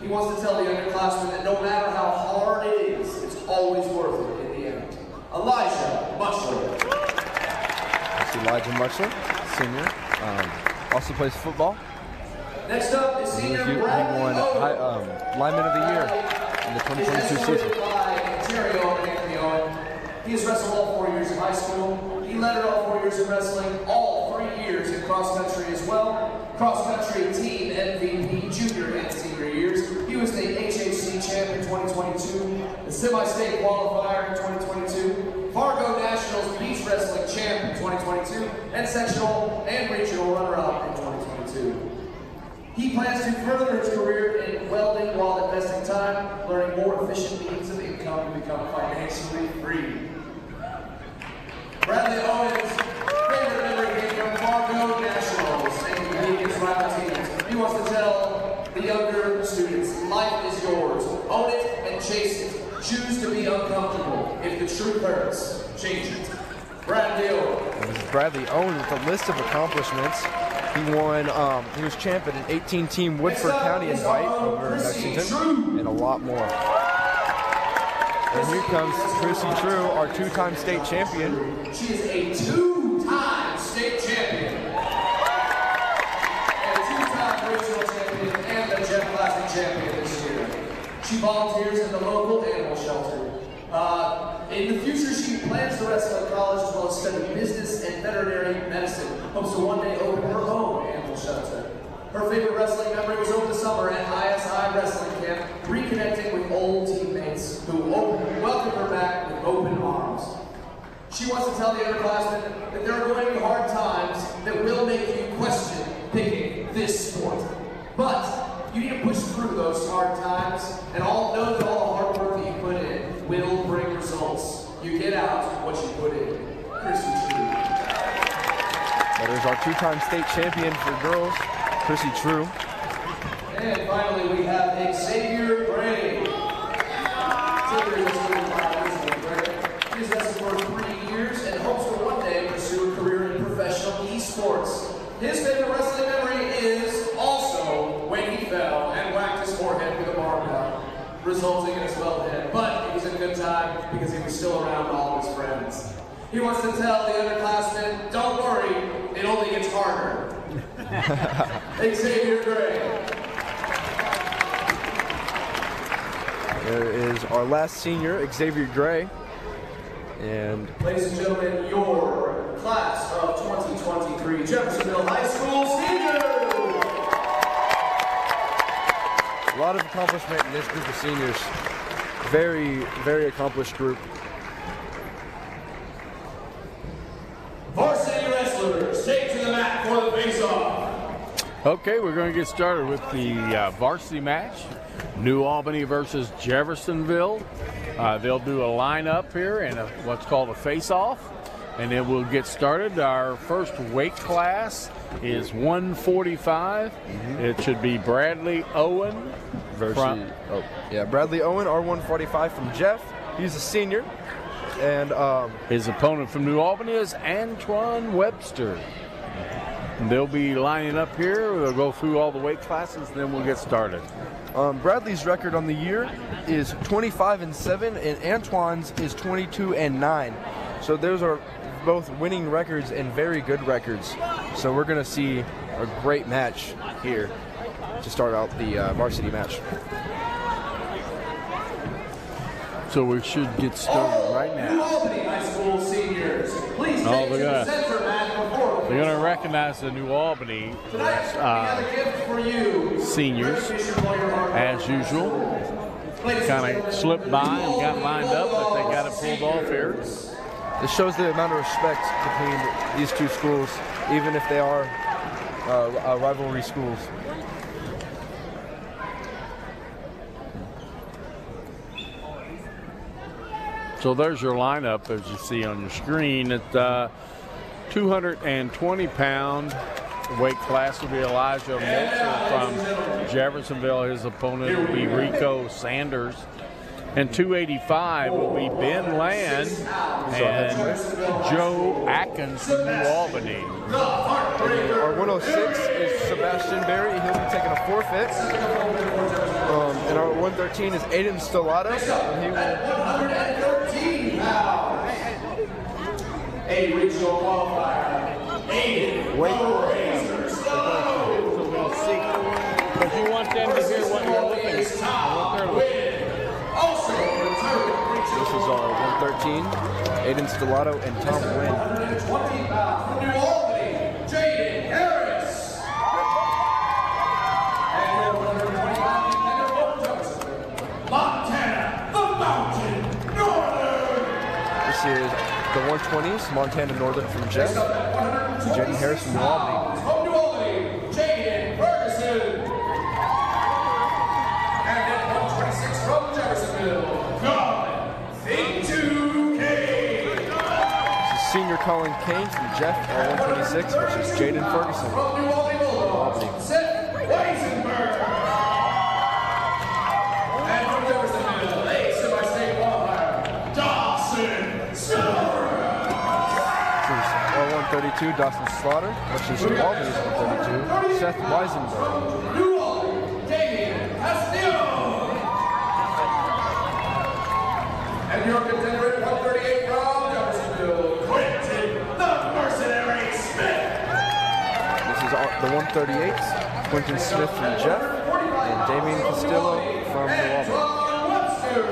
He wants to tell the underclassmen that no matter how hard it is, it's always worth it in the end. Elijah Mutchler. That's Elijah Mutchler, senior. Also plays football. Next up is senior He Bradley won Lineman of the Year in the 2022 season. He has wrestled all 4 years of high school. He led all 4 years of wrestling, all 3 years in cross country as well. Cross country team MVP junior and senior years. He was the HHC champ in 2022, the semi-state qualifier in 2022, Fargo Nationals beach wrestling champ in 2022, and sectional and regional runner-up in 2022. He plans to further his career in welding while investing time, learning more efficient means of income to become financially free. Bradley Owens' favorite memory came from Fargo Nationals and competing against rival teams. He wants to tell the younger students, life is yours. Own it and chase it. Choose to be uncomfortable. If the truth hurts, change it. Bradley Owens. This is Bradley Owens with a list of accomplishments. He won, he was champ at an 18-team Woodford County invite over in Lexington, and a lot more. And here comes Chrissy True, our 2-time state champion. She is a 2-time state champion, and a 2-time regional champion, and the Jeff Classic champion this year. She volunteers in the local animal shelter. In the future, she plans to wrestle at college as well as study business and veterinary medicine. Hopes to one day open her own animal shelter. Her favorite wrestling memory was over the summer at ISI Wrestling Camp, reconnecting with old teammates who welcomed her back with open arms. She wants to tell the underclassmen that there are going to be hard times that will make you question picking this sport. But you need to push through those hard times, and know that all the hard work that you put in will bring results. You get out what you put in. Chrissy True. That is our 2-time state champion for girls, Chrissy True. And finally, we have Xavier Gray. Xavier is 25 years old. He's wrestled for 3 years and hopes to one day pursue a career in professional esports. His favorite wrestling memory is also when he fell and whacked his forehead with a barbell, resulting in a swelled head. But it was a good time because he was still around all of his friends. He wants to tell the underclassmen, don't worry, it only gets harder. Xavier Gray. There is our last senior, Xavier Gray. And ladies and gentlemen, your class of 2023 Jeffersonville High School seniors. a lot of accomplishment in this group of seniors. Very, very accomplished group. Varsity wrestlers, take to the mat for the face-off. Okay, we're going to get started with the varsity match. New Albany versus Jeffersonville. They'll do a lineup here and what's called a face-off, and then we'll get started. Our first weight class is 145. It should be Bradley Owen versus Bradley Owen, R145 from Jeff. He's a senior, and his opponent from New Albany is Antoine Webster. And they'll be lining up here. They'll go through all the weight classes, and then we'll get started. Bradley's record on the year is 25-7, and Antoine's is 22-9. So those are both winning records and very good records. So we're going to see a great match here to start out the varsity match. So we should get started right New now. Albany High School seniors, please Oh, take look to at the that. center mat before They're going to recognize the New Albany Tonight, we have a gift for you. seniors, as usual. Kind of slipped by and got lined up, but they got it pulled off here. This shows the amount of respect between these two schools, even if they are rivalry schools. So there's your lineup, as you see on your screen. At 220-pound weight class will be Elijah Meltzer from Jeffersonville. His opponent will be Rico Sanders. And 285 will be Ben Land and Joe Atkins from New Albany. Our 106 is Sebastian Berry. He'll be taking a forfeit. And our 113 is Aiden Stellato. And he will 113 pounds. A regional qualifier. Aiden Razor Stellato. So we'll see. But you want them to hear what you're looking at. Also returning This is our 113, Aiden Stellato and Tom Wynn. 120 pounds from New Albany, Jaden Harris. And your 120-pound contender from Jeffersonville, Montana, the Mountain Northern. This is the 120s, Montana Northern from Jeff. Jaden Harris from New Albany. From New Albany, Jaden Ferguson. And at 126 from Jeffersonville, Senior Colin Kane from Jeff, R126 versus Jaden Ferguson. from New Albany, Seth Weisenberg. And from Jeffersonville, a semi-state qualifier, Dawson Slaughter. This is R132, Dawson Slaughter versus New Albany's 132, Seth Weisenberg. New Albany, Damian Castillo. And your contender at 138 from Jeffersonville, Quentin the Mercenary Smith. This is the 138s, Quentin Smith from Jeff and Damian Castillo from New Albany. Webster.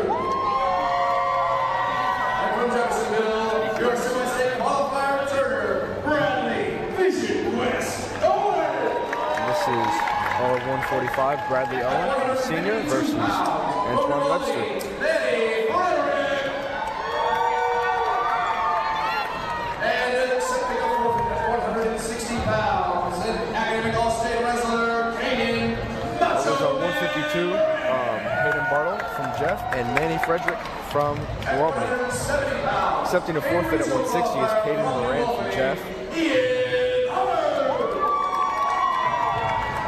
And from Jeffersonville, your semi-state qualifier returner, Bradley Vision West Owen. And this is R145, Bradley Owen, senior versus Antoine Webster. Benny Frederick. And accepting a forfeit at 160 pounds, and academic all-state wrestler, Kaden That was Macho our 152, Hayden Bartle from Jeff and Manny Frederick from New Albany. 170 pounds. Accepting a forfeit at 160 is Caden Moran from Jeff.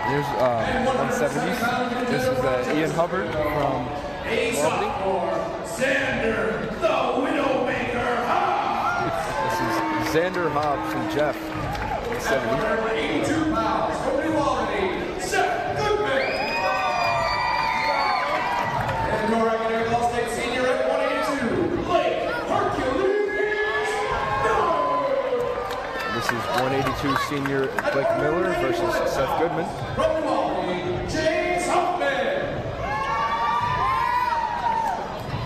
Here's 170s. This is Ian Hubbard from New Albany. Xander, the Widowmaker Hobbs. This is Xander Hobbs from Jeff. 70. 182 pounds from New Albany, Seth Goodman. And your academic all-state senior at 182, Blake Hercules. This is 182 senior Blake Miller versus Seth Goodman. From New Albany, James Huffman.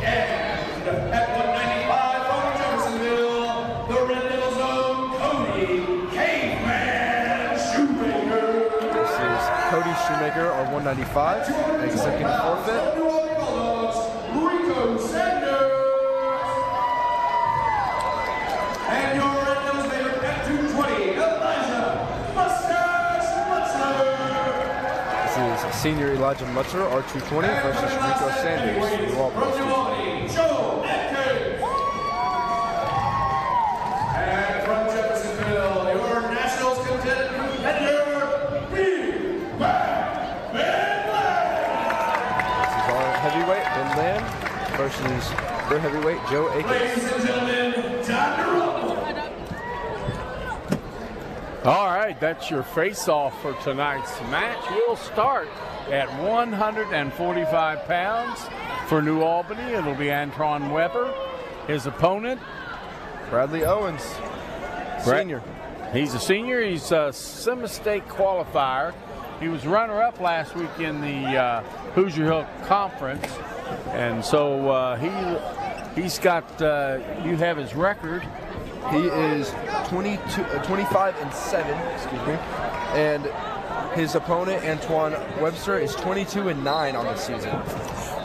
And at 195 from Jeffersonville, the Red Devils own Cody Caveman Shoemaker. This is Cody Shoemaker, our 195, accepting a forfeit. New Albany Bulldogs, Rico Sanders. And your Red Devils favorite at 220, Elijah Mustache Mutzler. This is senior Elijah Mutzer, R220 versus Rico Sanders, New From New Albany. Albany, Joe Atkins. And from Jeffersonville, your Nationals competitor, Big Bad Ben This is our heavyweight, Ben Land, versus their heavyweight, Joe Akins. Ladies and gentlemen, time to rumble. All right, that's your face-off for tonight's match. We'll start at 145 pounds for New Albany. It'll be Antoine Weber. His opponent, Bradley Owens. Senior. He's a senior. He's a semi-state qualifier. He was runner-up last week in the Hoosier Hill Conference, and so he's got. You have his record. He is 25-7. Excuse me, and his opponent Antoine Webster is 22-9 on the season.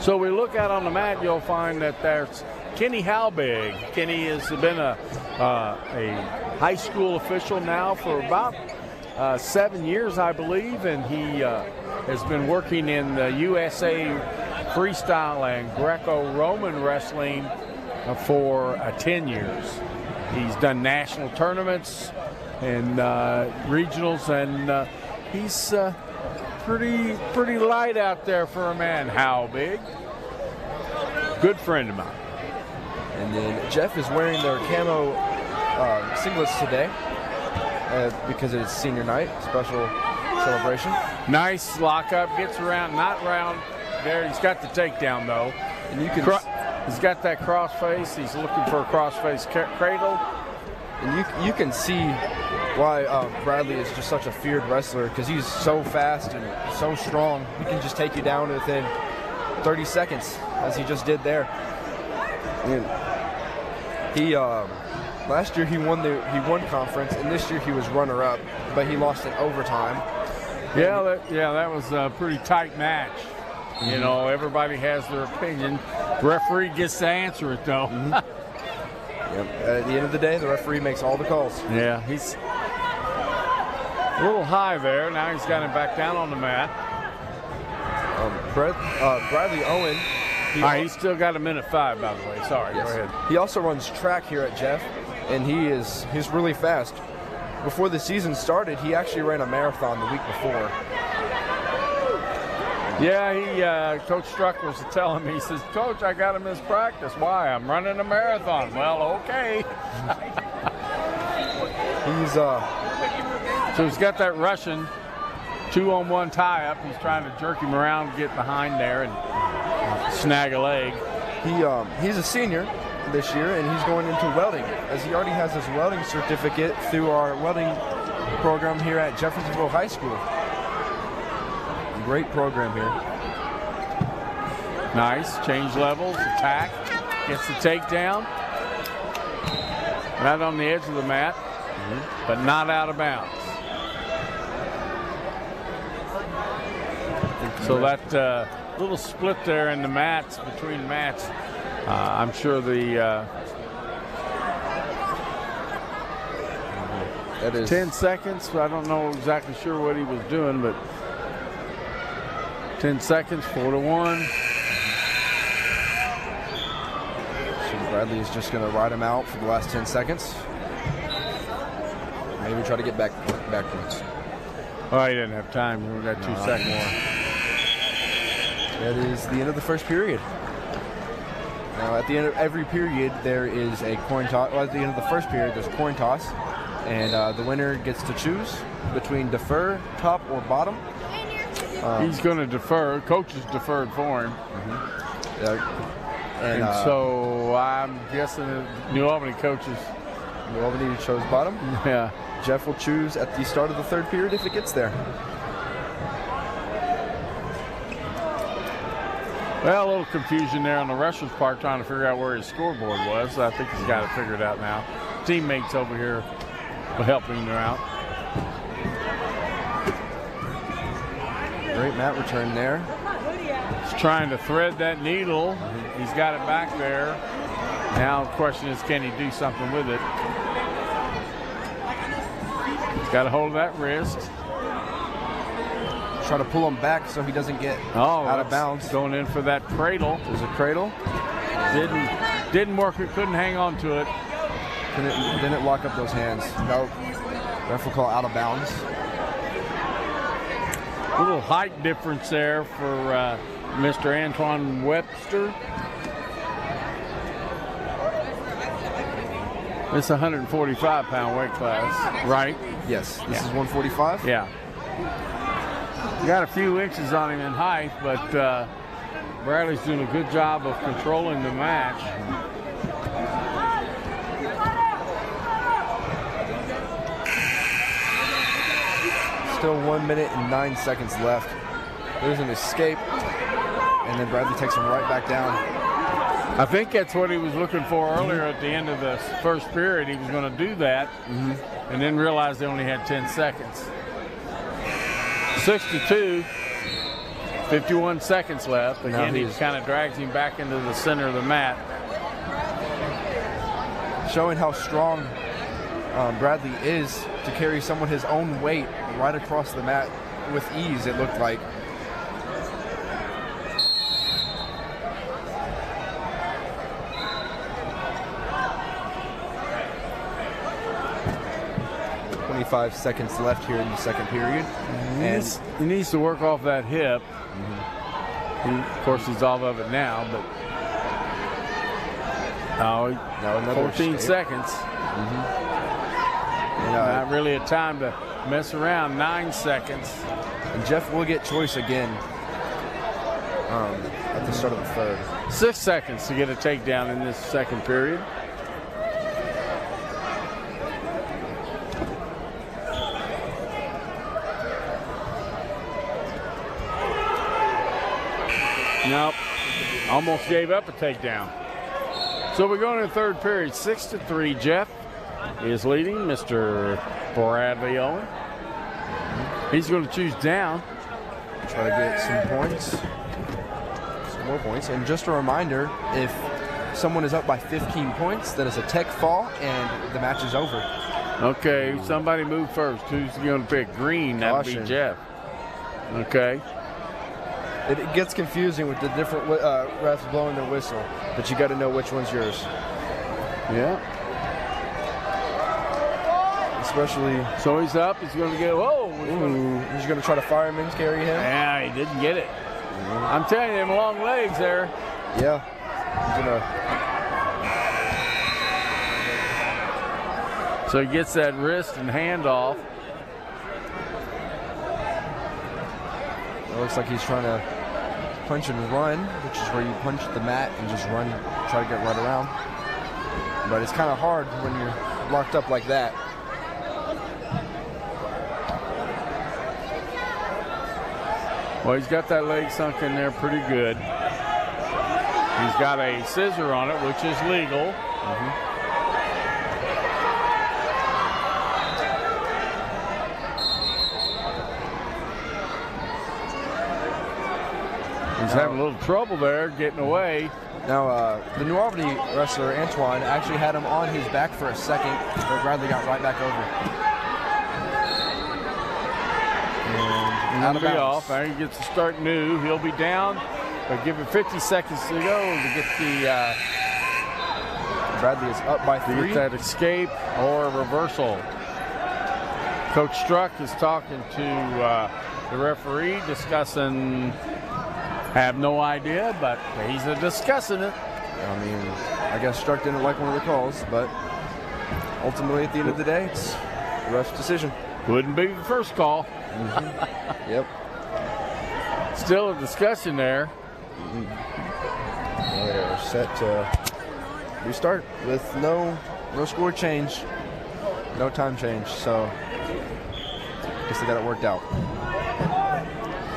So we look out on the mat, you'll find that there's Kenny Halbig. Kenny has been a high school official now for about 7 years, I believe, and he has been working in the USA freestyle and Greco-Roman wrestling for 10 years. He's done national tournaments and regionals, and he's pretty light out there for a man. Halbig, good friend of mine. And then Jeff is wearing their camo singlets today because it's senior night, special celebration. Nice lockup, gets around, not round there. He's got the takedown though. And you can he's got that cross face. He's looking for a cross face cradle. And you can see why Bradley is just such a feared wrestler, because he's so fast and so strong. He can just take you down within 30 seconds, as he just did there. And he last year he won conference, and this year he was runner-up, but he lost in overtime. Yeah, that was a pretty tight match. Mm-hmm. You know, everybody has their opinion. The referee gets to answer it though. Mm-hmm. Yep. At the end of the day, the referee makes all the calls. Yeah, he's a little high there. Now he's got him back down on the mat. Bradley Owen. He's still got a minute 5, by the way. Sorry, yes. Go ahead. He also runs track here at Jeff, and he's really fast. Before the season started, he actually ran a marathon the week before. Yeah, Coach Struck was telling me, he says, Coach, I got to miss practice. Why? I'm running a marathon. Well, okay. So he's got that Russian 2-on-1 tie-up. He's trying to jerk him around, get behind there, and snag a leg. He's a senior this year, and he's going into welding, as he already has his welding certificate through our welding program here at Jeffersonville High School. Great program here. Nice. Change levels, attack, gets the takedown. Right on the edge of the mat, but not out of bounds. So that little split there in the mats, between the mats, I'm sure that is 10 seconds. I don't know exactly sure what he was doing, but 10 seconds, 4-1. So Bradley is just going to ride him out for the last 10 seconds. Maybe try to get backwards. Oh, he didn't have time. We got 2 seconds more. That is the end of the first period. Now, at the end of every period, there is a coin toss. Well, at the end of the first period, there's a coin toss, and the winner gets to choose between defer, top, or bottom. He's going to defer. Coach has deferred for him. And so I'm guessing New Albany coaches. New Albany chose bottom. Yeah. Jeff will choose at the start of the third period if it gets there. Well, a little confusion there on the wrestler's part, trying to figure out where his scoreboard was. I think he's got it figured out now. Teammates over here will help him out. Great mat return there. He's trying to thread that needle. He's got it back there. Now the question is, can he do something with it? He's got a hold of that wrist. Try to pull him back so he doesn't get out of bounds. Going in for that cradle. There's a cradle. Didn't work. It couldn't hang on to it. Didn't lock up those hands. No. Ref will call out of bounds. A little height difference there for Mr. Antoine Webster. It's a 145-pound weight class, right? Yes. This is 145? Yeah. Got a few inches on him in height, but Bradley's doing a good job of controlling the match. Still 1 minute and 9 seconds left. There's an escape, and then Bradley takes him right back down. I think that's what he was looking for earlier at the end of the first period. He was going to do that, and then realized they only had 10 seconds. 62, 51 seconds left. Again, he kind of drags him back into the center of the mat. Showing how strong Bradley is to carry someone his own weight right across the mat with ease, it looked like. Five seconds left here in the second period, and he needs to work off that hip. Of course, he's off of it now, but now another 14 seconds. Not really a time to mess around. 9 seconds, and Jeff will get choice again at the start of the third. 6 seconds to get a takedown in this second period. Nope, almost gave up a takedown. So we're going to the third period, 6-3. Jeff is leading Mr. Bradley Owen. He's going to choose down. Try to get some points, some more points. And just a reminder, if someone is up by 15 points, then it's a tech fall and the match is over. Okay, somebody move first. Who's going to pick? Green, that would be Jeff. Okay. It gets confusing with the different refs blowing their whistle, but you got to know which one's yours. Yeah. Especially. So he's up. He's going to go. Whoa! He's going to try to fireman's carry him. Yeah, he didn't get it. I'm telling you, them long legs there. Yeah. He's gonna. So he gets that wrist and hand off. It looks like he's trying to punch and run, which is where you punch the mat and just run, try to get right around. But it's kind of hard when you're locked up like that. Well, he's got that leg sunk in there pretty good. He's got a scissor on it, which is legal. He's having a little trouble there getting away. Now, the New Albany wrestler, Antoine, actually had him on his back for a second, but Bradley got right back over. And out of bounds. Off. Now he gets to start new. He'll be down, but give it 50 seconds to go to get the... Bradley is up by 3. To get that escape or reversal. Coach Struck is talking to the referee, discussing... Have no idea, but he's discussing it. I mean, I guess Struck didn't like one of the calls, but ultimately at the end of the day, it's the ref's decision. Wouldn't be the first call. Yep. Still a discussion there. They're set to restart with no score change, no time change, so I guess they got it worked out.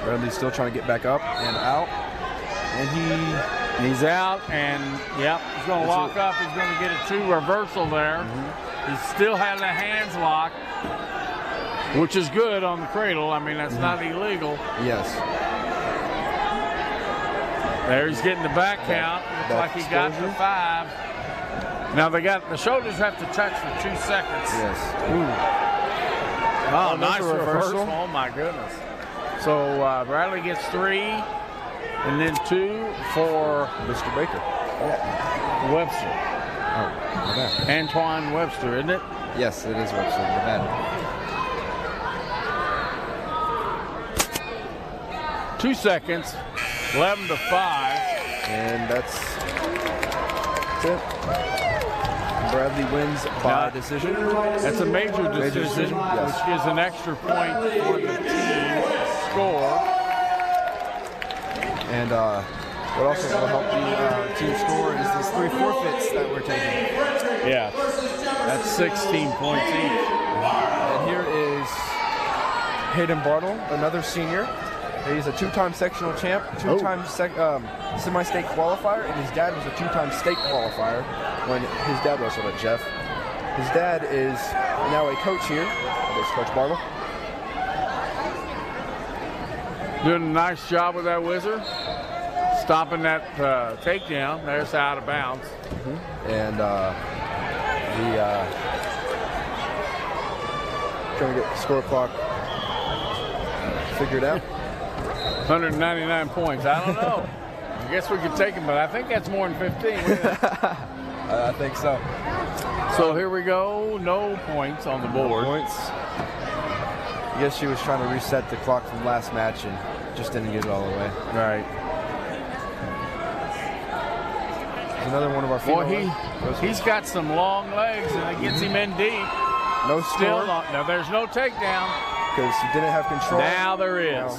Bradley's still trying to get back up and out, and he's out, and yep, he's going to lock up. He's going to get a 2 reversal there. He still has the hands locked, which is good on the cradle. I mean, that's not illegal. Yes. There he's getting the back count. Looks like he got the 5. Now the shoulders have to touch for 2 seconds. Yes. Oh, nice reversal. Oh my goodness. So Bradley gets 3, and then 2 for Mr. Baker. Webster. Oh, Nevada. Antoine Webster, isn't it? Yes, it is Webster, Nevada. 2 seconds, 11-5. And that's it. Bradley wins by decision. That's a major decision, yes. Which gives an extra point for the team score. And what also will help the team score is these 3 forfeits that we're taking. Yeah, that's 16 points each. And here is Hayden Bartle, another senior. He's a two-time sectional champ, two-time semi-state qualifier, and his dad was a two-time state qualifier when his dad wrestled at Jeff. His dad is now a coach here. There's Coach Bartle. Doing a nice job with that whizzer. Stopping that takedown. There's out of bounds. And trying to get the score clock figured out. 199 points. I don't know. I guess we could take him, but I think that's more than 15. I think so. So here we go. No points on the board. No points. I guess she was trying to reset the clock from last match and just didn't get it all the way. Right. There's another one of our Boy, he's got some long legs, and it gets him in deep. No Still score. now there's no takedown. Because he didn't have control. Now there is.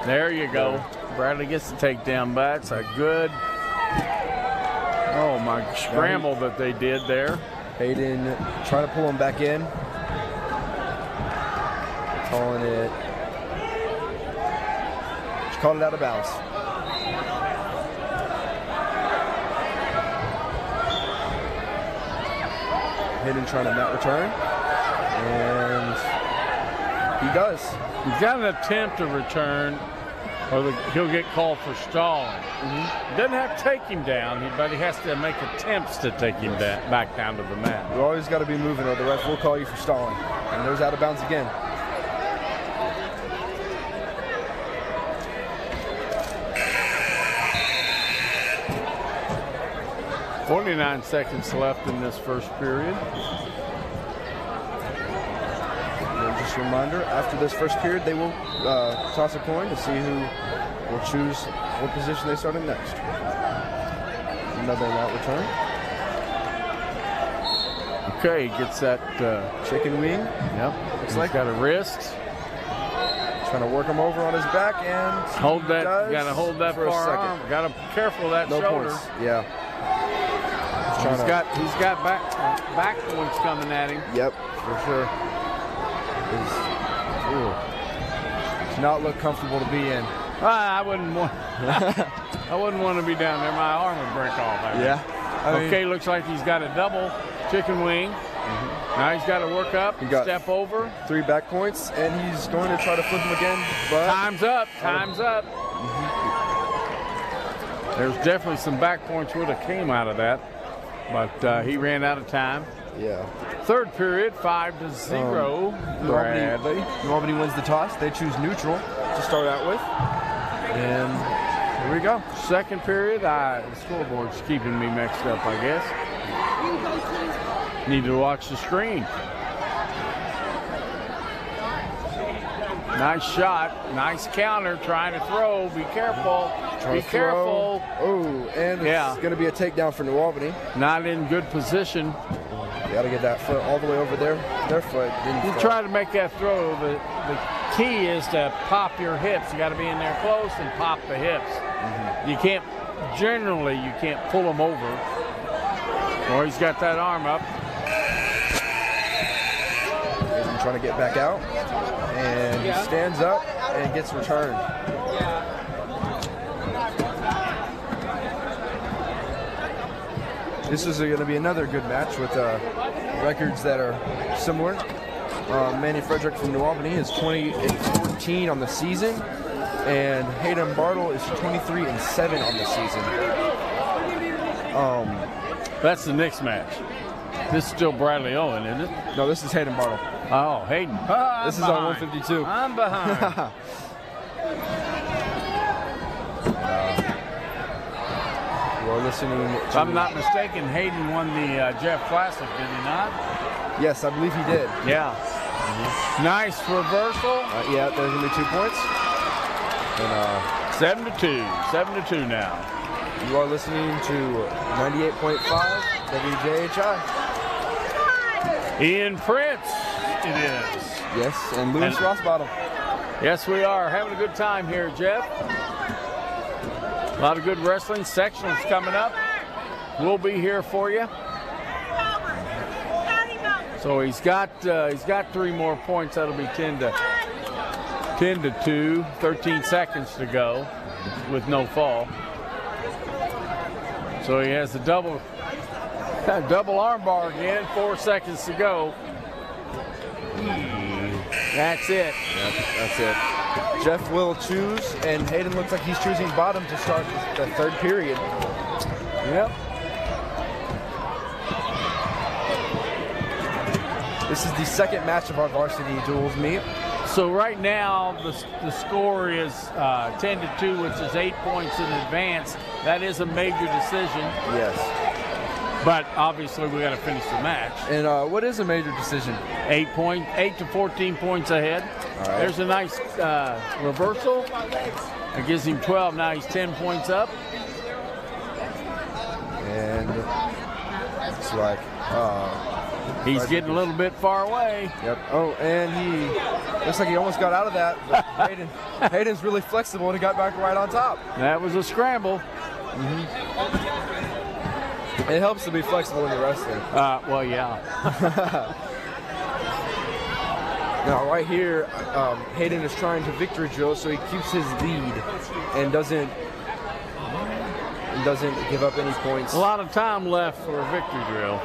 There you go. Bradley gets the takedown, but it's a good, oh my, scramble that they did there. Hayden trying to pull him back in. Calling it. She called it out of bounds. Hayden trying to mat return. And he does. He's got an attempt to return, or he'll get called for stalling. He doesn't have to take him down, but he has to make attempts to take him back down to the mat. You always got to be moving, or the ref will call you for stalling. And there's out of bounds again. .49 seconds left in this first period. And just a reminder, after this first period, they will toss a coin to see who will choose what position they start in next. Another mat return. Okay, he gets that Chicken wing. Yep. Looks He's like got a wrist. Trying to work him over on his back and Hold that. Got to hold that for a forearm. second. Got to be careful of that No shoulder. points. Yeah. He's got back points coming at him. Yep, for sure. Does not look comfortable to be in. I wouldn't want. I wouldn't want to be down there. My arm would break off. Okay, looks like he's got a double chicken wing. Now he's got to work up, step over. 3 back points, and he's going to try to flip him again. But time's up. Time's up. There's definitely some back points would have came out of that, but he ran out of time. Yeah. Third period, 5-0. Bradley. Albany wins the toss. They choose neutral to start out with. And here we go. Second period, the scoreboard's keeping me mixed up, I guess. Need to watch the screen. Nice shot, nice counter, trying to throw. Be careful. Be careful. Oh, and it's going to be a takedown for New Albany. Not in good position. Got to get that foot all the way over there. Their foot. You try to make that throw. The key is to pop your hips. You got to be in there close and pop the hips. You can't. Generally, you can't pull them over. Or he's got that arm up. He's trying to get back out, and he stands up and gets returned. This is going to be another good match with records that are similar. Manny Frederick from New Albany is 20-14 on the season, and Hayden Bartle is 23-7 on the season. That's the next match. This is still Bradley Owen, isn't it? No, this is Hayden Bartle. Oh, Hayden. This is on 152. I'm behind. We're listening to, if I'm not mistaken, Hayden won the Jeff Classic, did he not? Yes, I believe he did. Yeah. Nice reversal. Yeah, there's going to be 2 points. And, 7-2. 7-2 now. You are listening to 98.5 WJHI. Ian Prince, it is. Yes, and Lewis Rossbottom. Yes, we are. Having a good time here, Jeff. A lot of good wrestling. Sectionals coming up. We'll be here for you. So he's got 3 more points. That'll be 10-9. 10-2, 13 seconds to go with no fall. So he has the double armbar again, 4 seconds to go. That's it. Yep, that's it. Jeff will choose, and Hayden looks like he's choosing bottom to start the third period. Yep. This is the second match of our varsity duels meet. So right now the score is 10-2, which is 8 points in advance. That is a major decision. Yes. But obviously we got to finish the match. And what is a major decision? 8 to 14 points ahead. All right. There's a nice reversal. It gives him 12. Now he's 10 points up. And it's like he's getting a little bit far away. Yep. Oh, and he looks like he almost got out of that. But Hayden's really flexible, and he got back right on top. That was a scramble. It helps to be flexible in the wrestling. Well, yeah. Now, right here, Hayden is trying to victory drill, so he keeps his lead and doesn't give up any points. A lot of time left for a victory drill.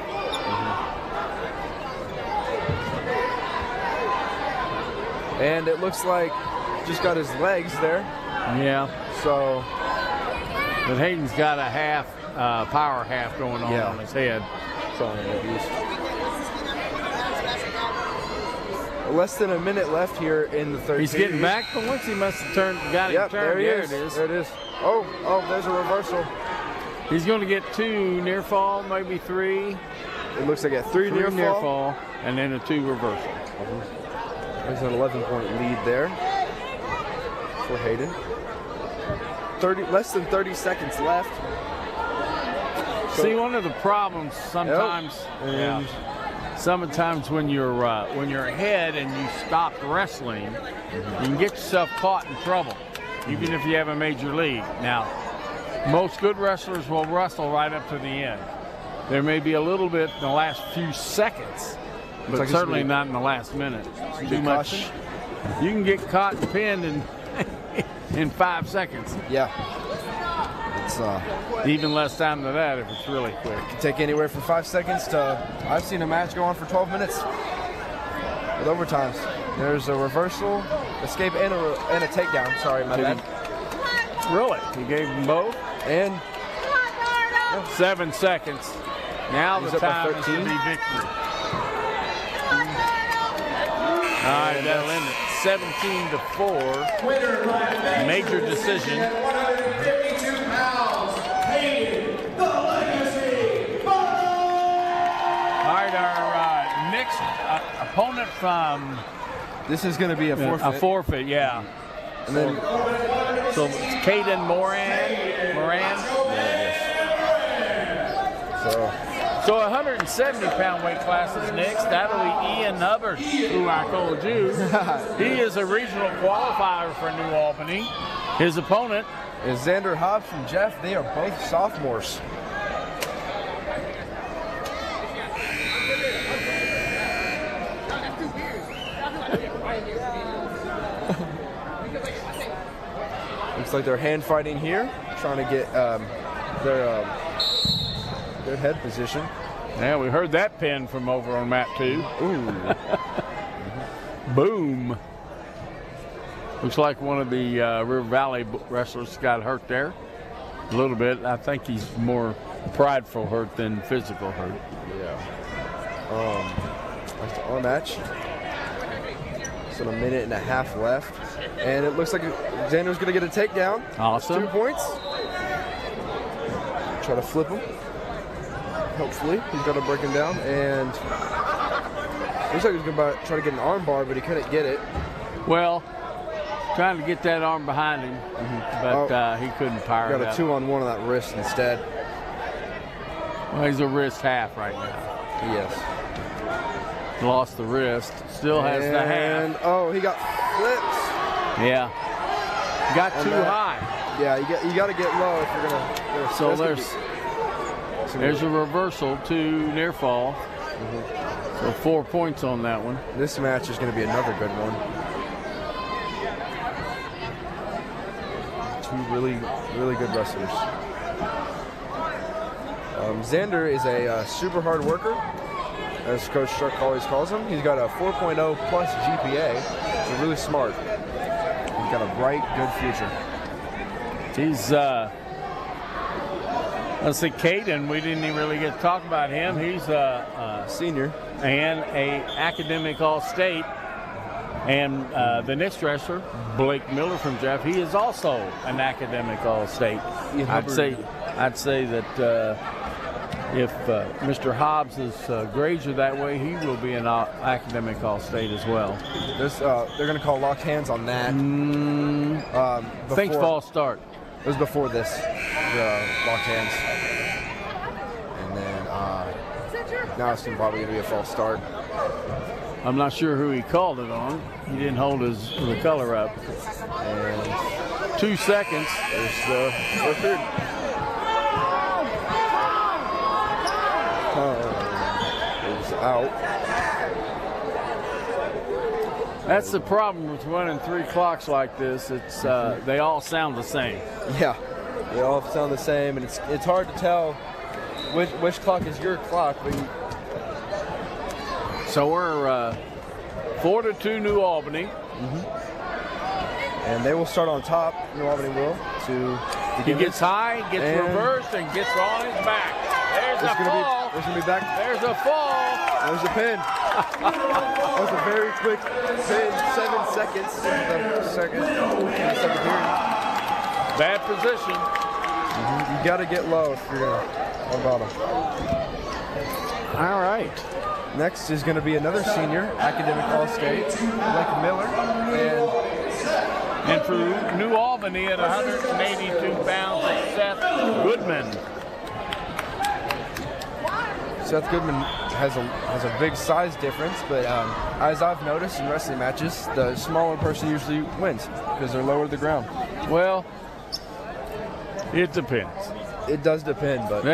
And it looks like just got his legs there. Yeah. So, but Hayden's got a half, power half going on his head. Less than a minute left here in the third. He's getting back points. He must have got him turned. There It is. There it is. Oh, there's a reversal. He's going to get 2 near fall, maybe 3. It looks like a 3 near fall, and then a 2 reversal. There's an 11-point lead there for Hayden. Less than 30 seconds left. See, one of the problems sometimes, sometimes when you're ahead and you stop wrestling, you can get yourself caught in trouble, even if you have a major lead. Now, most good wrestlers will wrestle right up to the end. There may be a little bit in the last few seconds, but certainly not in the last minute. Too much. You can get caught and pinned in 5 seconds. Yeah. It's even less time than that if it's really quick. It can take anywhere from 5 seconds to, I've seen a match go on for 12 minutes with overtimes. There's a reversal, escape, and a takedown. Sorry, my bad. Really? He gave them both? And 7 seconds. Now the time is to be victory. All right, that'll end it. 17-4. Major decision. 152 pounds. Hayden, the Legacy. All right, our next opponent from. This is going to be a forfeit. A forfeit, yeah. And then, so it's Caden Moran. So 170-pound weight class is next. That'll be Ian Hubbard, who I told you. He is a regional qualifier for New Albany. His opponent is Xander Hobbs from Jeff. They are both sophomores. Looks like they're hand fighting here, trying to get their head position. Yeah, we heard that pin from over on map 2. Ooh. Boom. Looks like one of the River Valley wrestlers got hurt there a little bit. I think he's more prideful hurt than physical hurt. Yeah. That's our match. So a minute and a half left. And it looks like Xander's going to get a takedown. Awesome. 2 points. Try to flip him. Hopefully. He's got to break him down. And looks like he's going to try to get an arm bar, but he couldn't get it. Well, trying to get that arm behind him, but he couldn't power it. Got a 2-on-1 on that wrist instead. Well, he's a wrist half right now. Yes. Lost the wrist. Still has the hand. Oh, he got flipped. Yeah. Got too high. Yeah, you got to get low if you're gonna. So there's a reversal to near fall. So 4 points on that one. This match is going to be another good one. Two really good wrestlers. Xander is a super hard worker, as Coach Struck always calls him. He's got a 4.0 plus GPA. He's really smart. He's got a bright, good future. He's, let's see, Caden, we didn't even really get to talk about him. He's a Senior. And a academic All-State. And the next wrestler, Blake Miller from Jeff, he is also an academic All-State. I'd say that if Mr. Hobbs' grades are that way, he will be an academic All-State as well. They're going to call locked hands on that. Thanks, false start. It was before this, the locked hands. And then now it's probably going to be a false start. I'm not sure who he called it on. He didn't hold the color up. And 2 seconds. There's the third. Is out. That's the problem with running 3 clocks like this. It's they all sound the same. Yeah, they all sound the same, and it's hard to tell which clock is your clock. But so we're 4-2 New Albany. And they will start on top. New Albany will. He gets high, gets reversed, and gets on his back. There's a fall. There's going to be back. There's a fall. There's a pin. That was a very quick pin. 7 seconds. Second period. Bad position. You got to get low if you're going to on bottom. All right. Next is going to be another senior, academic All-State, Blake Miller. And for New Albany at 182 pounds, it's Seth Goodman. Seth Goodman has a big size difference, but as I've noticed in wrestling matches, the smaller person usually wins because they're lower to the ground. Well, it depends. It does depend, but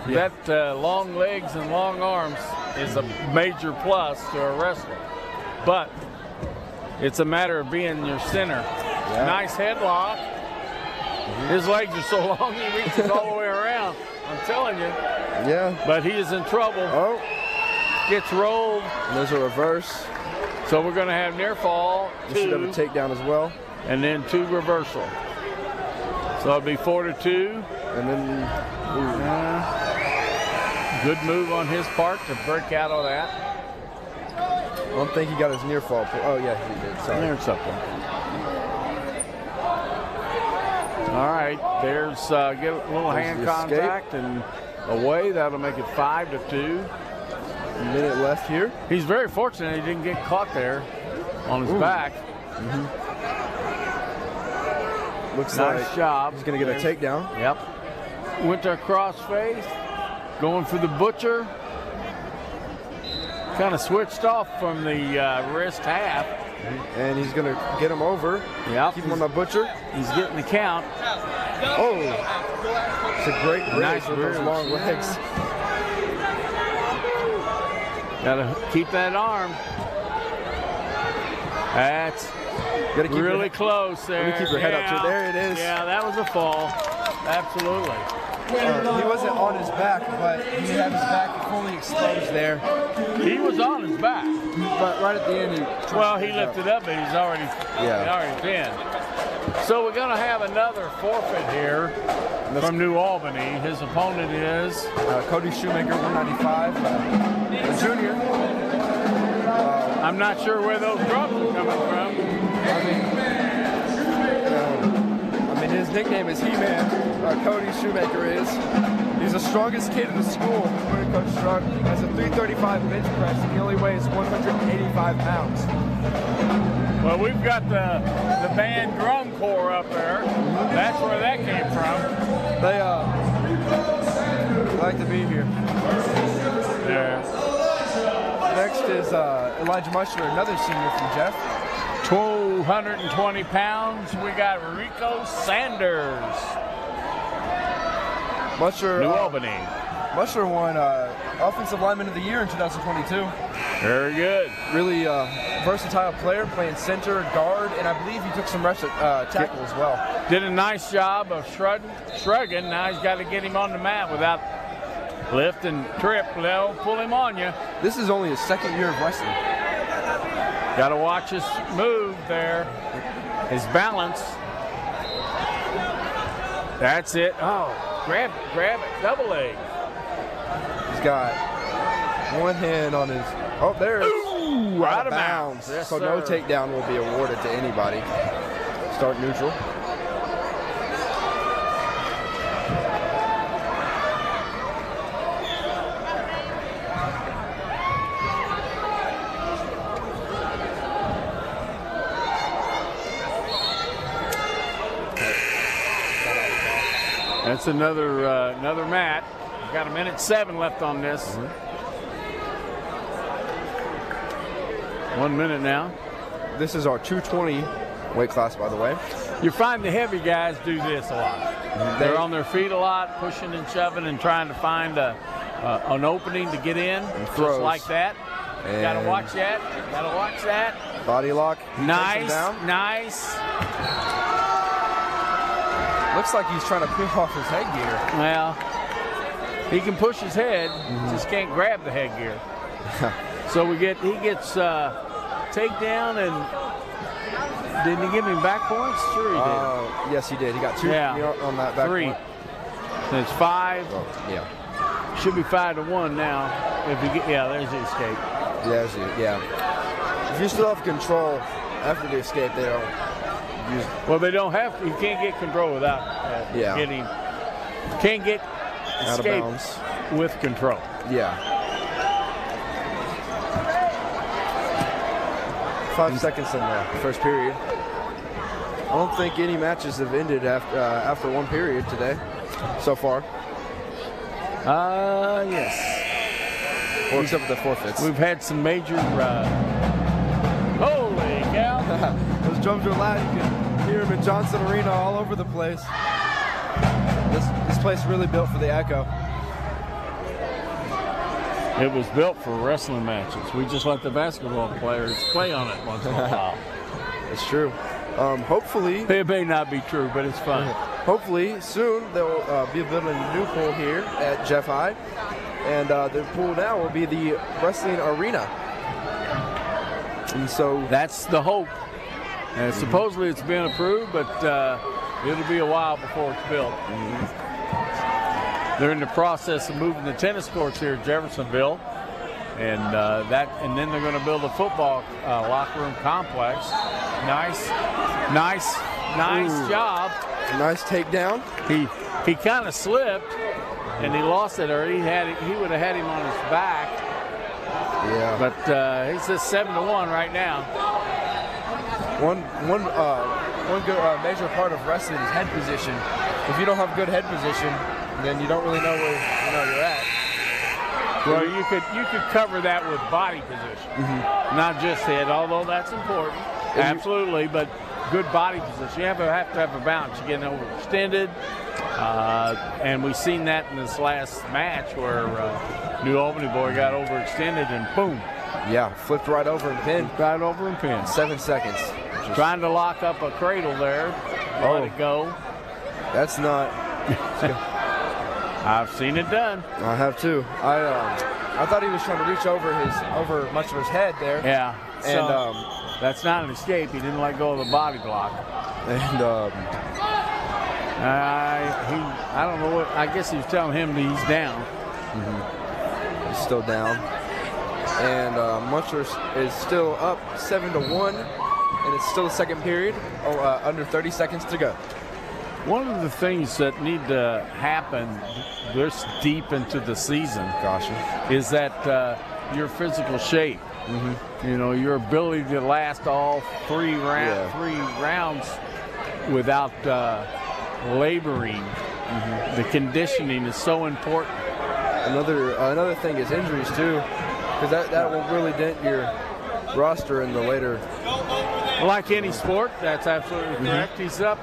that long legs and long arms is a major plus to a wrestler. But it's a matter of being your center. Yeah. Nice headlock. His legs are so long he reaches all the way around. I'm telling you. Yeah. But he is in trouble. Oh. Gets rolled. And there's a reverse. So we're going to have near fall. You should have a takedown as well. And then 2 reversal. So it'll be 4-2. And then good move on his part to break out of that. I don't think he got his near fall. Oh yeah, he did. Sorry. There's something. All right, there's get a little hand contact and away. That'll make it 5-2. A minute left here. He's very fortunate he didn't get caught there on his back. Looks nice like job. He's going to get a takedown. Yep. Went to a crossface, going for the butcher. Kind of switched off from the wrist half. And he's going to get him over. Yep. Keep him on the butcher. He's getting the count. Oh. It's a great bridge with those long legs. Gotta keep that arm. That's really close there. Let me keep your head up too. There it is. Yeah, that was a fall. Absolutely. He wasn't on his back, but he had his back fully exposed there. He was on his back. But right at the end, he lifted up, but he's already pinned. So we're going to have another forfeit here from New Albany. His opponent is Cody Shoemaker, 195, a junior. I'm not sure where those drums are coming from. I mean, his nickname is He-Man. Cody Shoemaker is. He's the strongest kid in the school. Coach Struck has a 335 bench press, and he only weighs 185 pounds. Well, we've got the band drum corps up there. That's where that came from. They like to be here. Yeah. Next is Elijah Mushler, another senior from Jeff. 220 pounds. We got Rico Sanders. Mushler, New Albany. Mushler won Offensive Lineman of the Year in 2022. Very good. Really versatile player, playing center, guard, and I believe he took some reps at tackle as well. Did a nice job of shrugging. Now he's got to get him on the mat without lift and trip. They'll pull him on you. This is only his second year of wrestling. Got to watch his move there, his balance. That's it. Oh, grab it, double leg. He's got one hand on his. Oh, there it is. Ooh, out of bounds. Yes, so sir. no takedown will be awarded to anybody. Start neutral. That's another mat. We've got 1:07 left on this. 1 minute now. This is our 220 weight class, by the way. You find the heavy guys do this a lot. They're on their feet a lot, pushing and shoving and trying to find an opening to get in, just like that. Got to watch that. Got to watch that. Body lock. Nice, nice. Looks like he's trying to peel off his headgear. Well, he can push his head, just can't grab the headgear. So he gets takedown, and didn't he give him back points? Sure he did. Yes, he did. He got 2 on that back 3. point. And it's 5. Oh, yeah. Should be 5-1 now. If you get, there's the escape. Yeah. If you still have control after the escape, they don't use. Well, they don't have to. You can't get control without getting. Can't get out of escape bounds with control. Yeah. 5 seconds in the first period. I don't think any matches have ended after one period today so far. Yes. Or except for the forfeits. We've had some major. Holy cow! Those drums are loud. You can hear them in Johnson Arena all over the place. This place really built for the echo. It was built for wrestling matches. We just let the basketball players play on it once in a while. It's true. Hopefully, it may not be true, but it's fun. Hopefully, soon they'll be building a new pool here at Jeff High, and the pool now will be the wrestling arena. And so that's the hope. And supposedly it's been approved, but it'll be a while before it's built. They're in the process of moving the tennis courts here at Jeffersonville, and then they're going to build a football locker room complex. Nice job. Nice takedown. He kind of slipped, and he lost it, or he would have had him on his back. Yeah. But he's just 7-1 right now. One good major part of wrestling is head position. If you don't have good head position, then you don't really know where you're at. Well, you could cover that with body position, not just head, although that's important. Absolutely, but good body position. You have to have a balance. You're getting overextended, and we've seen that in this last match where New Albany boy got overextended and boom. Yeah, flipped right over and pinned. Right over and pinned. 7 seconds. Trying to lock up a cradle there. Let it go. That's not. I've seen it done. I have too. I thought he was trying to reach over much of his head there. Yeah. And that's not an escape. He didn't let go of the body block. And I don't know what. I guess he was telling him that he's down. He's still down. And Muncher is still up 7-1, and it's still the second period. Under 30 seconds to go. One of the things that need to happen this deep into the season, is that your physical shape. You know, your ability to last all three rounds without laboring. The conditioning is so important. Another thing is injuries too, because that will really dent your roster in the later. Like any sport, that's absolutely correct. He's up.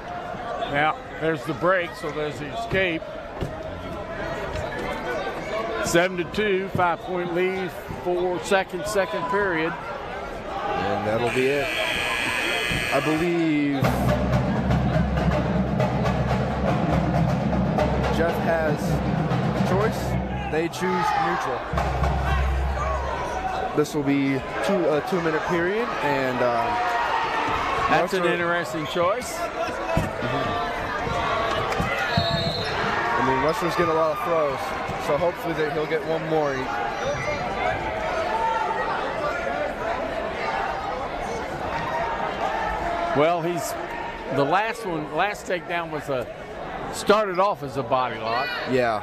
Now, there's the break, so there's the escape. 7-2, 5-point lead, 4 seconds, second period. And that'll be it. I believe Jeff has choice. They choose neutral. This will be a 2-minute period, and that's an interesting choice. I mean, Western's get a lot of throws, so hopefully he'll get one more. Well, the last takedown was started off as a body lock. Yeah.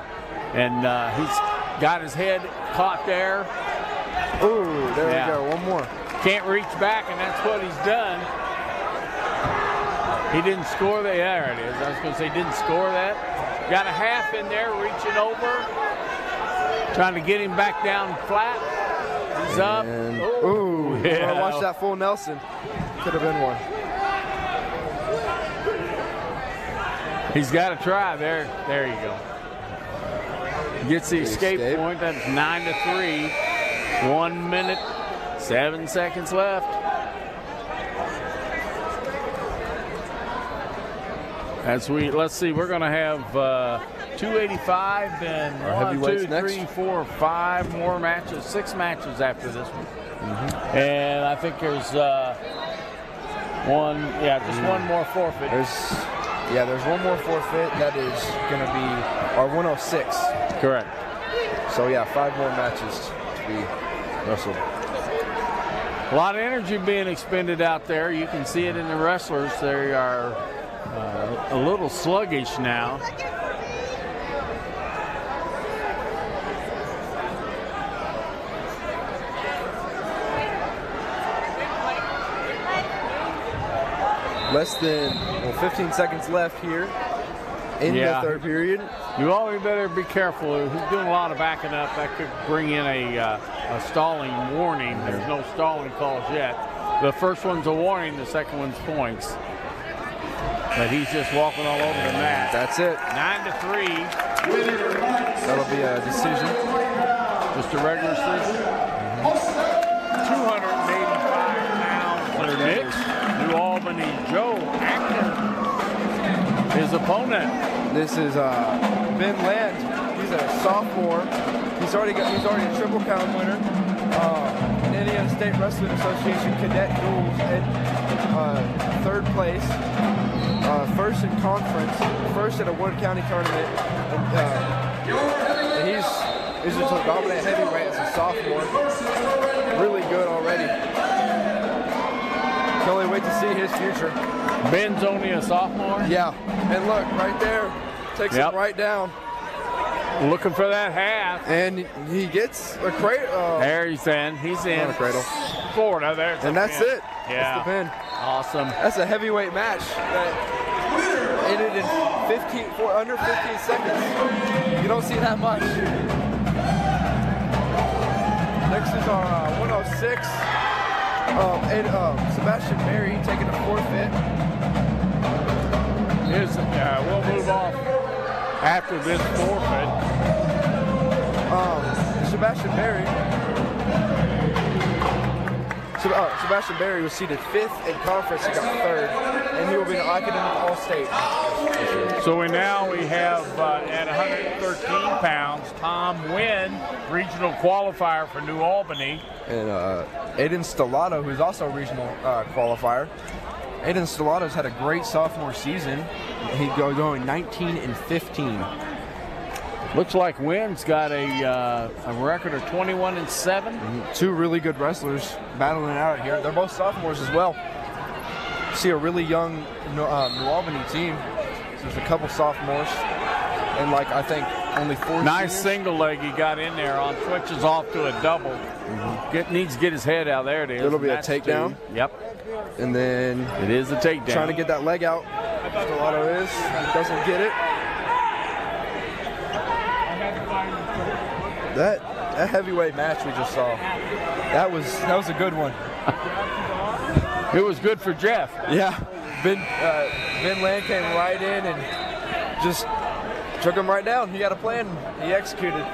And he's got his head caught there. Ooh, there we go, one more. Can't reach back, and that's what he's done. He didn't score that. There it is. I was going to say didn't score that. Got a half in there, reaching over. Trying to get him back down flat. He's up. Ooh, yeah. Watch that full Nelson. Could have been one. He's got to try. There you go. Gets the escape point. That's 9-3. 1 minute, 7 seconds left. Let's see. We're going to have 285, then 1, 2, 3, 4, 5 more matches. 6 matches after this one. And I think there's one more forfeit. There's one more forfeit. That is going to be our 106. Correct. So, 5 more matches to be wrestled. A lot of energy being expended out there. You can see it in the wrestlers. They are a little sluggish now. Less than 15 seconds left here in the third period. You always better be careful. He's doing a lot of backing up. That could bring in a stalling warning. There's no stalling calls yet. The first one's a warning. The second one's points. But he's just walking all over the mat. That's it. 9-3. That'll be a decision. Just a regular decision. 285 pounds for Nick. New Albany Joe Acton. His opponent. This is Ben Land. He's a sophomore. He's already a Triple Crown winner. Indiana State Wrestling Association Cadet Duels at third place. First in conference. First at a Wood County tournament. And he's just a dominant heavyweight as a sophomore. Really good already. Can't only wait to see his future. Ben's only a sophomore? Yeah. And look, right there. Takes it right down. Looking for that half. And he gets a cradle. There he's in. He's in. A cradle. Florida. There's and that's it. Yeah. That's the pin. Awesome. That's a heavyweight match that ended in under 15 seconds. You don't see that much. Next is our 106. Sebastian Berry taking a forfeit. We'll move off after this forfeit. Sebastian Berry was seated 5th in conference. He got 3rd, and he will be an academic all-state. So we have at 113 pounds, Tom Wynn, regional qualifier for New Albany. And Aiden Stellato, who's also a regional qualifier. Aiden Stellato's had a great sophomore season. He's going 19-15. Looks like Wynn's got a record of 21-7. Two really good wrestlers battling out here. They're both sophomores as well. See a really young New Albany team. There's a couple sophomores, and I think only 4 nice seniors. Single leg he got in there on switches off to a double. Needs to get his head out. There it is. It'll be a takedown. Yep. And then it is a takedown. Trying to get that leg out. Stellato is. He doesn't get it. That heavyweight match we just saw, that was a good one. It was good for Jeff. Yeah. Ben Land came right in and just took him right down. He had a plan. He executed.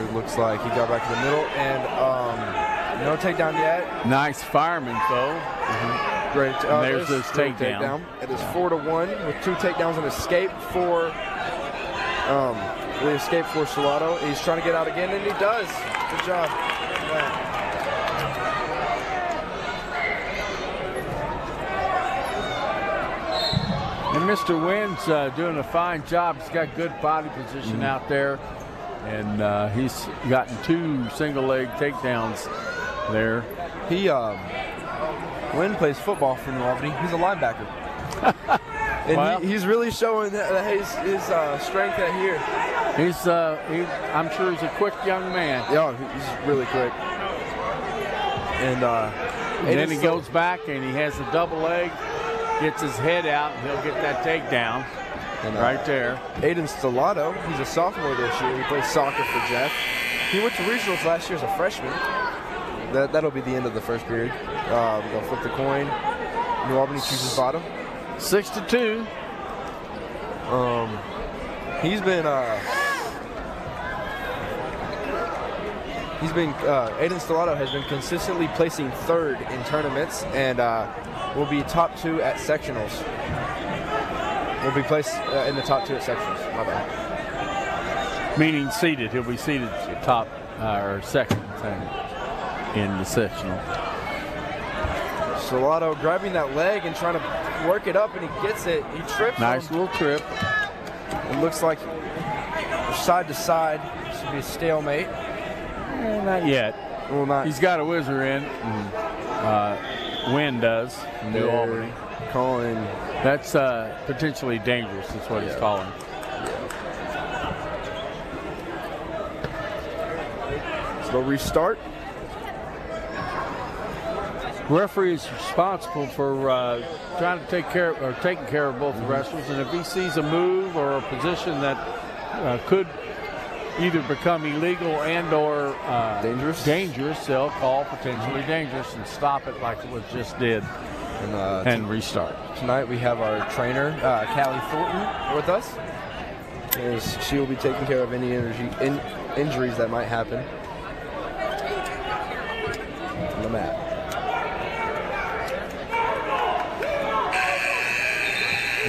It looks like he got back to the middle, and no takedown yet. Nice fireman, though. Great. There's this takedown. It is 4-1 with 2 takedowns and escape for Salato. He's trying to get out again, and he does. Good job. Yeah. And Mr. Wynn's doing a fine job. He's got good body position out there, and he's gotten 2 single-leg takedowns there. Wynn plays football for New Albany. He's a linebacker. And well, he's really showing his strength out here. I'm sure he's a quick young man. Yeah, he's really quick. And then he goes back and he has a double leg, gets his head out, and he'll get that takedown right there. Aiden Stellato, he's a sophomore this year. He plays soccer for Jeff. He went to regionals last year as a freshman. That'll be the end of the first period. They'll flip the coin. New Albany chooses bottom. 6-2. Aiden Stellato has been consistently placing 3rd in tournaments, and will be top 2 at sectionals. Will be placed in the top 2 at sectionals. My bad. Meaning seated. He'll be seated top or second in the sectional. Stellato grabbing that leg and trying to work it up, and he gets it. He trips. Nice little trip. It looks like side to side. Should be a stalemate. Not yet. Well, not. He's got a whizzer in. Wynn does. New Albany. Calling. That's potentially dangerous. That's what he's calling. So they'll restart. Referee is responsible for trying to taking care of both the wrestlers, and if he sees a move or a position that could either become illegal and or dangerous, they'll call potentially dangerous and stop it like it was just did and restart. Tonight we have our trainer, Callie Thornton, with us. As she will be taking care of any injuries that might happen on the mat.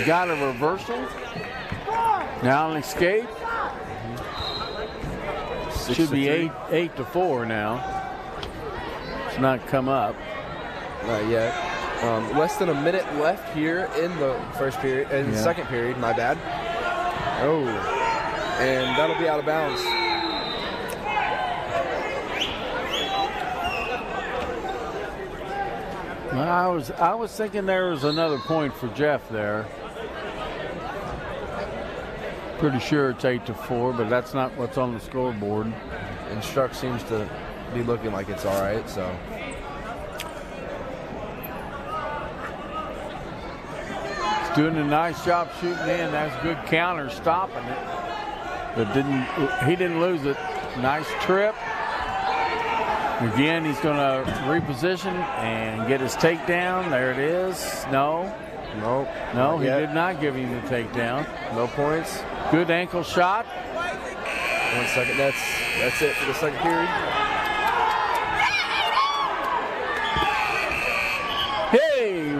Got a reversal. Now an escape. Should be 8-4 now. It's not come up. Not yet. Less than a minute left here in the first period, in the second period. My bad. Oh, and that'll be out of bounds. I was thinking there was another point for Jeff there. Pretty sure it's 8-4, but that's not what's on the scoreboard. And Struck seems to be looking like it's all right, so. He's doing a nice job shooting in. That's good counter, stopping it. But he didn't lose it. Nice trip. Again, he's going to reposition and get his takedown. There it is. No, he did not give him the takedown. No points. Good ankle shot. 1 second. That's it for the second period. Hey,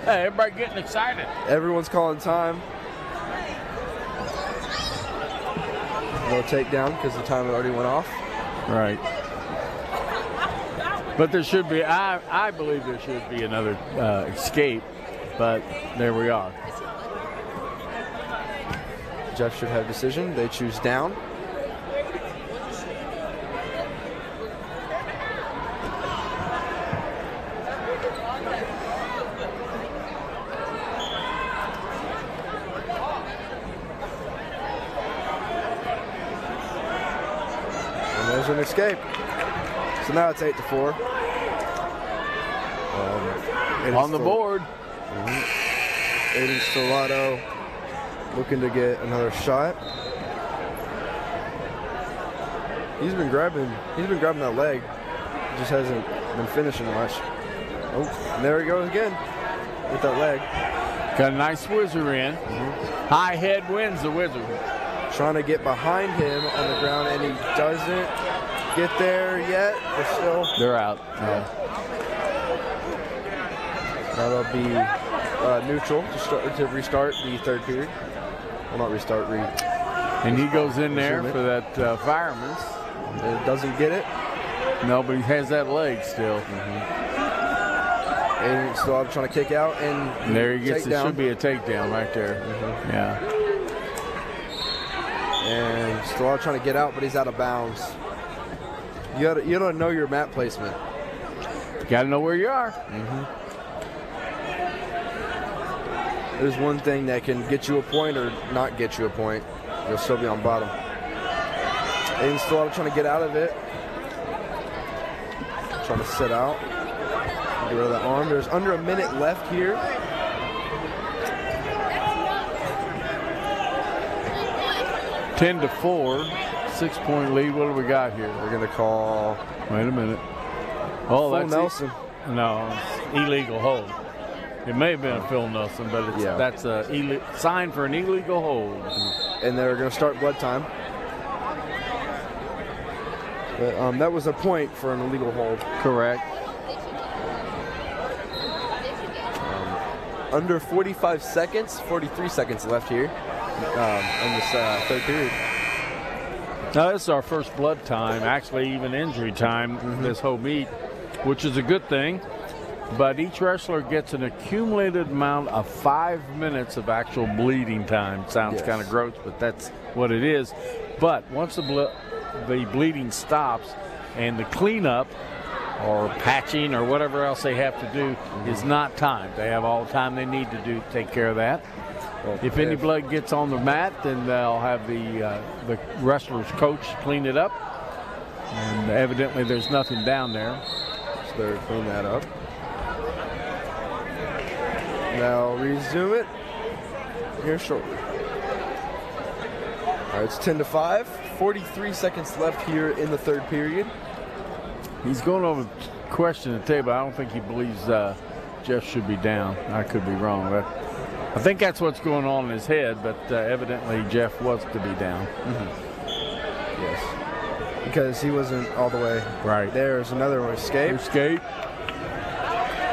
everybody getting excited. Everyone's calling time. No takedown because the time already went off. Right. But there should be, I believe there should be another escape, but there we are. Jeff should have decision. They choose down. And there's an escape. So now it's 8-4. On the board. Aiden Stellato looking to get another shot. He's been grabbing that leg. Just hasn't been finishing much. Oh, and there he goes again with that leg. Got a nice whizzer in. High head wins the whizzer. trying to get behind him on the ground, and he doesn't get there yet. They're out. That'll be neutral to restart the third period. Well, not restart, And he goes in there for that fireman's. It doesn't get it. No, but he has that leg still. And still trying to kick out, and there he gets. It takedown. should be a takedown right there. Yeah. And still trying to get out, but he's out of bounds. You gotta know your mat placement. You gotta know where you are. There's one thing that can get you a point or not get you a point. You'll still be on bottom. And still trying to get out of it. Trying to sit out. Get rid of that arm. There's under a minute left here. (10-4), 6-point lead. What do we got here? We're gonna call. Wait a minute. Oh, Phil that's Nelson. No, it's illegal hold. It may have been a Phil Nelson, but that's a sign for an illegal hold. And they're going to start blood time. But that was a point for an illegal hold. Correct. Under 45 seconds, 43 seconds left here in this third period. Now, this is our first blood time, actually even injury time, this whole meet, which is a good thing. But each wrestler gets an accumulated amount of 5 minutes of actual bleeding time. Sounds kind of gross, but that's what it is. But once the bleeding stops and the cleanup or patching or whatever else they have to do is not timed. They have all the time they need to take care of that. Well, if any blood gets on the mat, then they'll have the wrestler's coach clean it up. And evidently there's nothing down there. So they're cleaning that up. Now resume it here shortly. All right, it's 10-5. 43 seconds left here in the third period. He's going over to question the table. I don't think he believes Jeff should be down. I could be wrong, but I think that's what's going on in his head. But evidently Jeff was to be down. Yes, because he wasn't all the way right. There's another escape.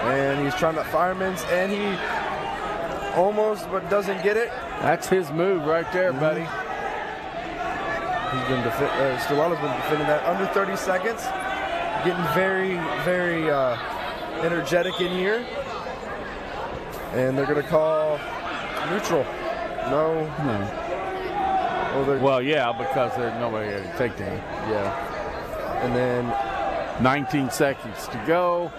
And he's trying to fireman's, and he almost but doesn't get it. That's his move right there, buddy. He's been Stellado's been defending that under 30 seconds. Getting very, very energetic in here. And they're going to call neutral. No. Well, yeah, because there's nobody to take down. Yeah. And then 19 seconds to go.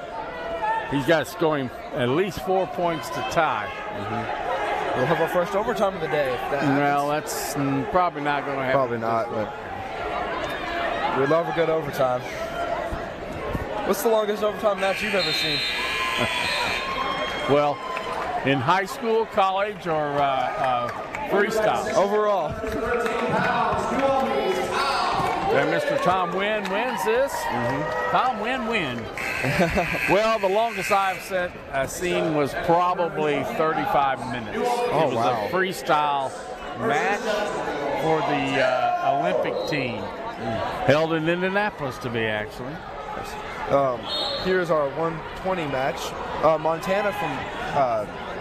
He's got to score him at least 4 points to tie. We'll have our first overtime of the day. If that happens. Well, that's probably not going to happen. Probably not, but we love a good overtime. What's the longest overtime match you've ever seen? Well, in high school, college, or freestyle? Overall. And Mr. Tom Wynn wins this. Tom Wynn. Well, the longest I've seen was probably 35 minutes. Oh, it was a freestyle match for the Olympic team. Held in Indianapolis to be, actually. Here's our 120 match. Montana from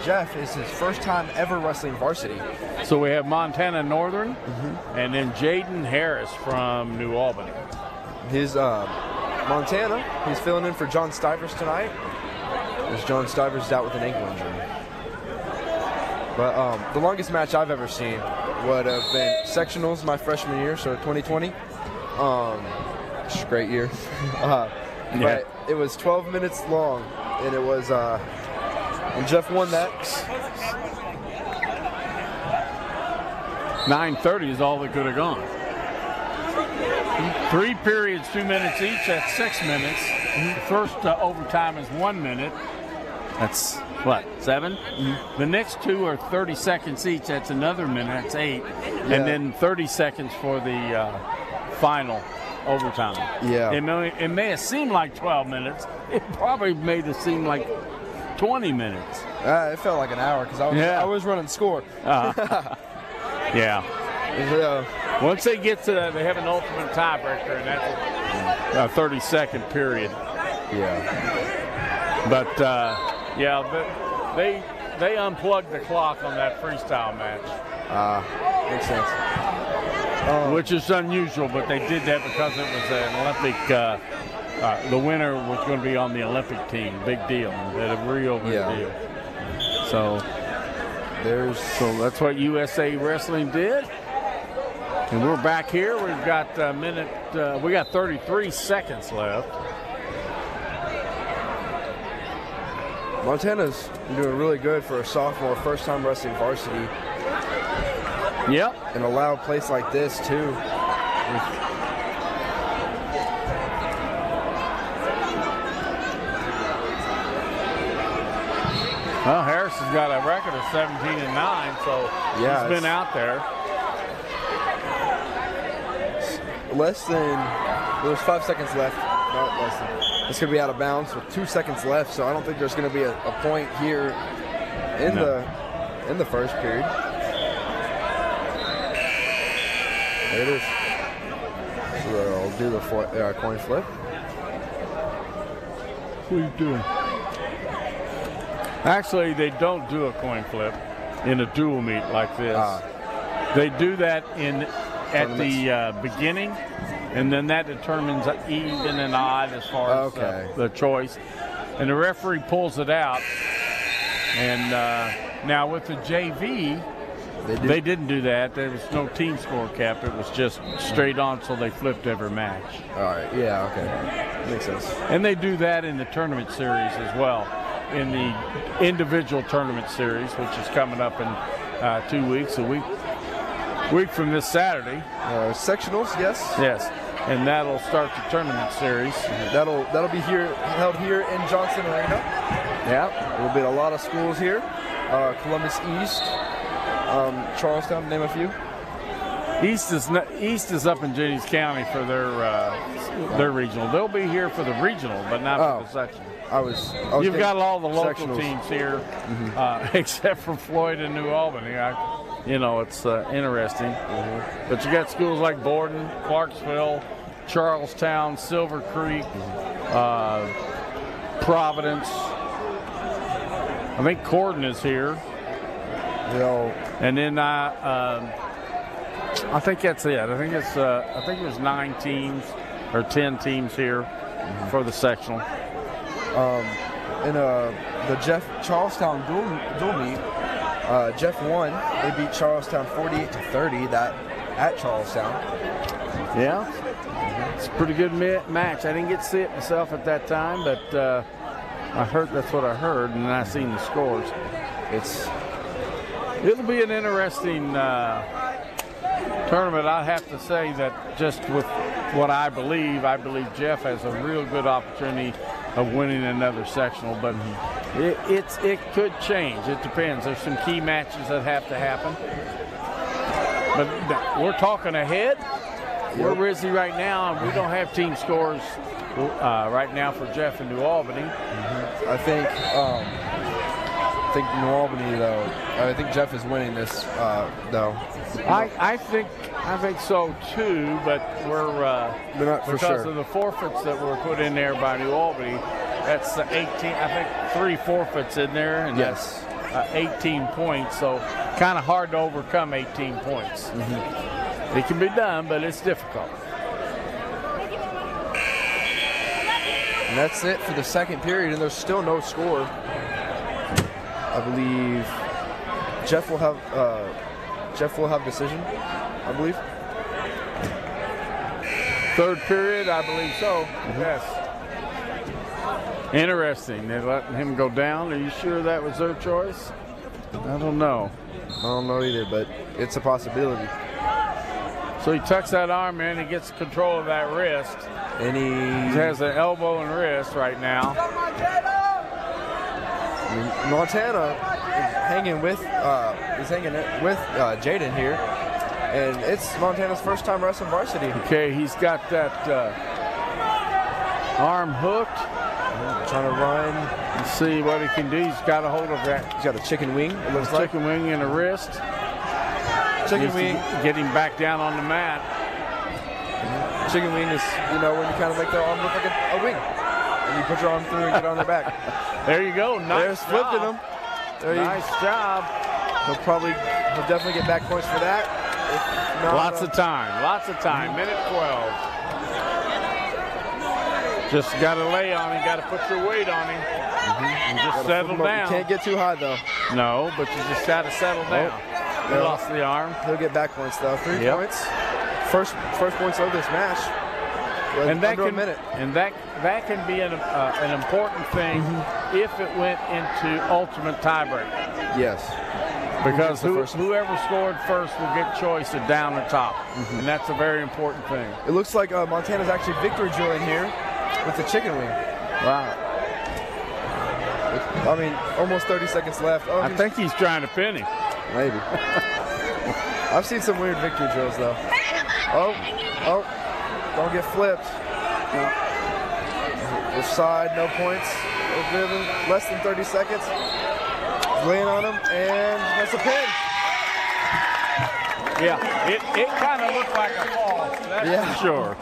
Jeff is his first time ever wrestling varsity. So we have Montana Northern, and then Jaden Harris from New Albany. His Montana, he's filling in for John Stivers tonight, as John Stivers is out with an ankle injury. But the longest match I've ever seen would have been sectionals my freshman year, so 2020. Just a great year. But it was 12 minutes long, and it was and Jeff won that. 9:30 is all that could have gone. 3 periods, 2 minutes each. That's 6 minutes. The first overtime is 1 minute. That's what, 7? The next 2 are 30 seconds each. That's another minute. That's 8. And then 30 seconds for the final overtime. Yeah. It may have seemed like 12 minutes. It probably made it seem like 20 minutes. It felt like an hour because I was running score. Yeah. Once they get to that, they have an ultimate tiebreaker, and that's a 30-second period. Yeah. But they unplugged the clock on that freestyle match. Makes sense. Which is unusual, but they did that because it was an Olympic. The winner was going to be on the Olympic team. Big deal. A real big deal. So that's what USA Wrestling did. And we're back here. We've got we got 33 seconds left. Montana's doing really good for a sophomore, first-time wrestling varsity. Yep. In a loud place like this, too. Well, Harris has got a record of 17-9, so he's been out there. There's 5 seconds left. Not less than. It's going to be out of bounds with 2 seconds left, so I don't think there's going to be a point here in the first period. There it is. So I'll do the coin flip. What are you doing? Actually, they don't do a coin flip in a dual meet like this. They do that at the beginning, and then that determines even and odd as far as the choice. And the referee pulls it out. And now with the JV, they didn't do that. There was no team score cap. It was just straight on, so they flipped every match. All right. Yeah, okay. Makes sense. And they do that in the tournament series as well. In the individual tournament series, which is coming up in 2 weeks, a week from this Saturday. Sectionals, yes. Yes, and that'll start the tournament series. That'll be held here in Johnson Arena. Yeah, there will be a lot of schools here. Columbus East, Charlestown, name a few. East is up in Jennings County for their regional. They'll be here for the regional, but not for the sectional. You've got all the local teams here, except for Floyd and New Albany. It's interesting. But you got schools like Borden, Clarksville, Charlestown, Silver Creek, Providence. I think Corden is here. And then I think that's it. I think there's 9 teams or 10 teams here for the sectional. In the Charlestown dual meet, Jeff won. They beat Charlestown 48-30. That at Charlestown. Yeah, it's a pretty good match. I didn't get to see it myself at that time, but I heard that's what I heard, and I seen the scores. It'll be an interesting tournament. I have to say that just with what I believe Jeff has a real good opportunity of winning another sectional, but it could change. It depends. There's some key matches that have to happen. But we're talking ahead. We're busy right now, and we don't have team scores right now for Jeff in New Albany. I think New Albany, though. I think Jeff is winning this, though. I think so too, but we're not for because sure. of the forfeits that were put in there by New Albany. That's 18. I think 3 forfeits in there, and yes, 18 points. So kind of hard to overcome 18 points. It can be done, but it's difficult. And that's it for the second period, and there's still no score. I believe Jeff will have decision, I believe. Third period, I believe so. Yes. Interesting. They're letting him go down. Are you sure that was their choice? I don't know. I don't know either, but it's a possibility. So he tucks that arm in, he gets control of that wrist. And he has an elbow and wrist right now. Montana is hanging with Jaden here, and it's Montana's first time wrestling varsity. Okay, he's got that arm hooked. Trying to run. Let's see what he can do. He's got a hold of that. He's got a chicken wing. It looks like chicken wing in a wrist. Chicken Used to wing. getting back down on the mat. Chicken wing is, you know, when you kind of make the arm look like a wing. And you put your arm through and get on their back. There you go. Nice There's flipping job. him. There Nice job. He'll definitely get back points for that. If not, Lots of time. Lots of time. Minute 12. Just got to lay on him. Got to put your weight on him. And just gotta settle flip him up. down. You can't get too high, though. No, but you just got to settle down. He lost the arm. He'll get back points, though. 3 Yep. points. First points of this match. And that under can, a minute. and that can be an important thing if it went into ultimate tiebreak. Yes. Because the first one? whoever scored first will get choice of down the top. And that's a very important thing. It looks like Montana's actually victory joying here with the chicken wing. Wow. I mean, almost 30 seconds left. Oh, I think he's trying to pin him. maybe. I've seen some weird victory drills, though. Oh, don't get flipped. Left side, no points. Less than 30 seconds. Laying on him, and that's a pin. Yeah, it kind of looked like a fall, that's for sure.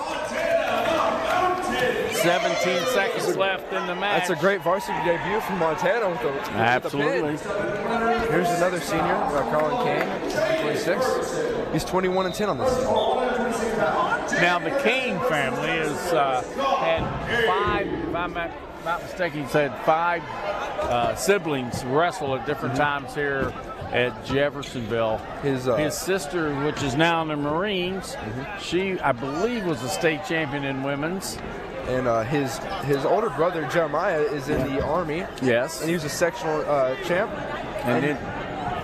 17 seconds left in the match. That's a great varsity debut from Montana with the Absolutely. With the pin. Here's another senior, Colin Kane, 26. He's 21-10 on this season. Now the Kane family has had 5, if I'm not mistaken, he's had 5 siblings wrestle at different times here at Jeffersonville. His sister, which is now in the Marines, she, I believe, was a state champion in women's. And his older brother, Jeremiah, is in the Army. Yes. And he was a sectional champ. And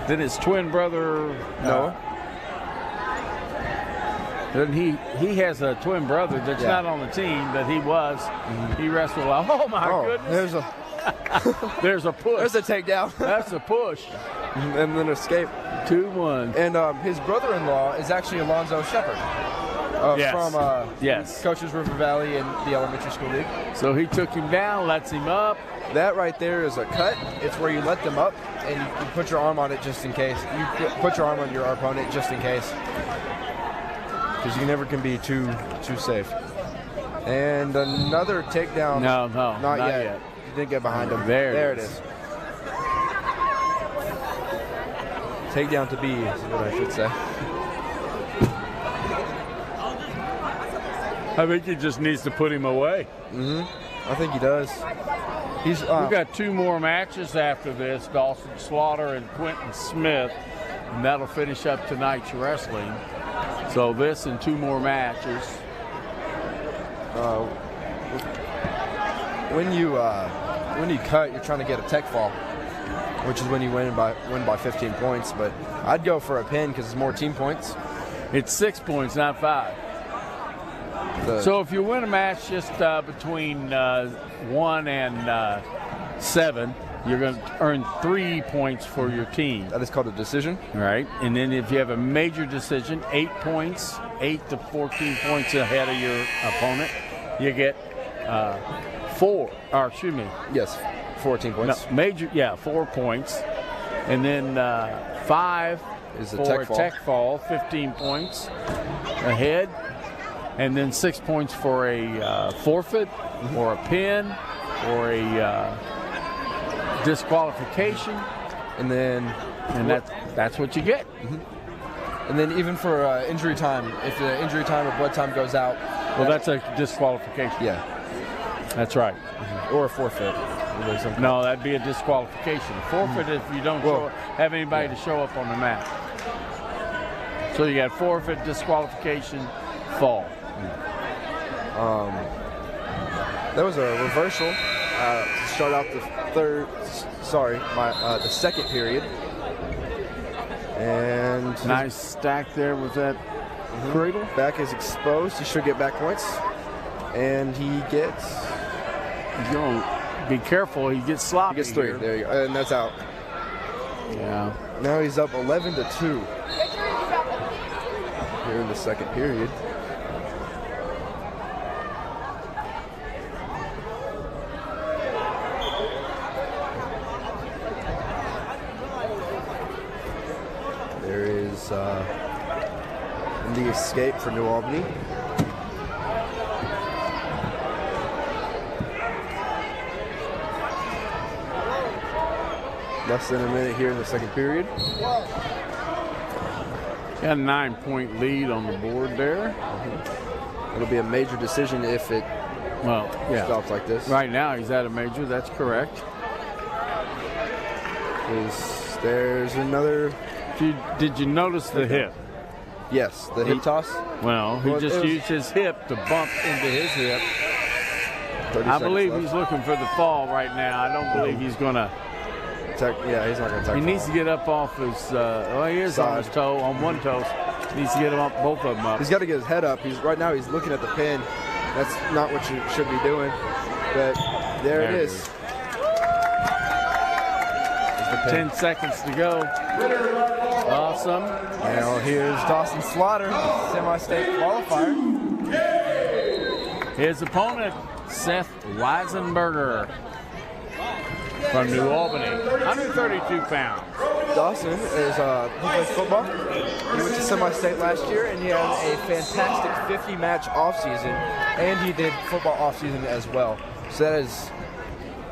then his twin brother, Noah. Then he has a twin brother that's not on the team, but he was. He wrestled well. Oh my goodness! There's a push. There's a takedown. That's a push. And then escape. 2-1. And his brother-in-law is actually Alonzo Shepard. From Coaches River Valley in the elementary school league. So he took him down, lets him up. That right there is a cut. It's where you let them up and you put your arm on it just in case. You put your arm on your opponent just in case. Because you never can be too safe. And another takedown. No, not yet. You didn't get behind him. There it is. Takedown to be is what I should say. I think he just needs to put him away. I think he does. We've got 2 more matches after this, Dawson Slaughter and Quentin Smith, and that'll finish up tonight's wrestling. So this and 2 more matches. When you cut, you're trying to get a tech fall, which is when you win by 15 points. But I'd go for a pin because it's more team points. It's 6 points, not 5. So if you win a match just between 1 and 7, you're going to earn 3 points for your team. That is called a decision. Right. And then if you have a major decision, 8 points, 8 to 14 points ahead of your opponent, you get 14 points. No, major, 4 points. And then 5 is for a tech fall, 15 points ahead. And then 6 points for a forfeit or a pin or a disqualification. And that's what you get. And then even for injury time, if the injury time or blood time goes out. Well, that's a disqualification. Yeah. That's right. Or a forfeit. No, that'd be a disqualification. A forfeit if you don't have anybody to show up on the mat. So you got forfeit, disqualification, fall. There was a reversal to start out the second period. And nice stack there with that cradle. Back is exposed. He should get back points. And he gets... He's going to be careful. He gets sloppy. He gets 3. There you go. And that's out. Yeah. Now he's up 11-2 here in the second period. There is in the escape for New Albany. Less than a minute here in the second period. Got a 9-point lead on the board there. It'll be a major decision if it stops like this. Right now he's at a major, that's correct. There's another. Did you notice the hip? Yes, the hip toss. Well, he just used his hip to bump into his hip. I believe he's looking for the fall right now. I don't believe he's going to. He's not going to. He needs to get up off his. He is on his toe, on one toe. He needs to get him up, both of them up. He's got to get his head up. Right now he's looking at the pin. That's not what you should be doing. But there it is. 10 seconds to go. Awesome. Now here's Dawson Slaughter, semi-state qualifier. His opponent, Seth Weisenberger from New Albany, 132 pounds. Dawson is he plays football. He went to semi-state last year, and he had a fantastic 50-match offseason, and he did football offseason as well. So that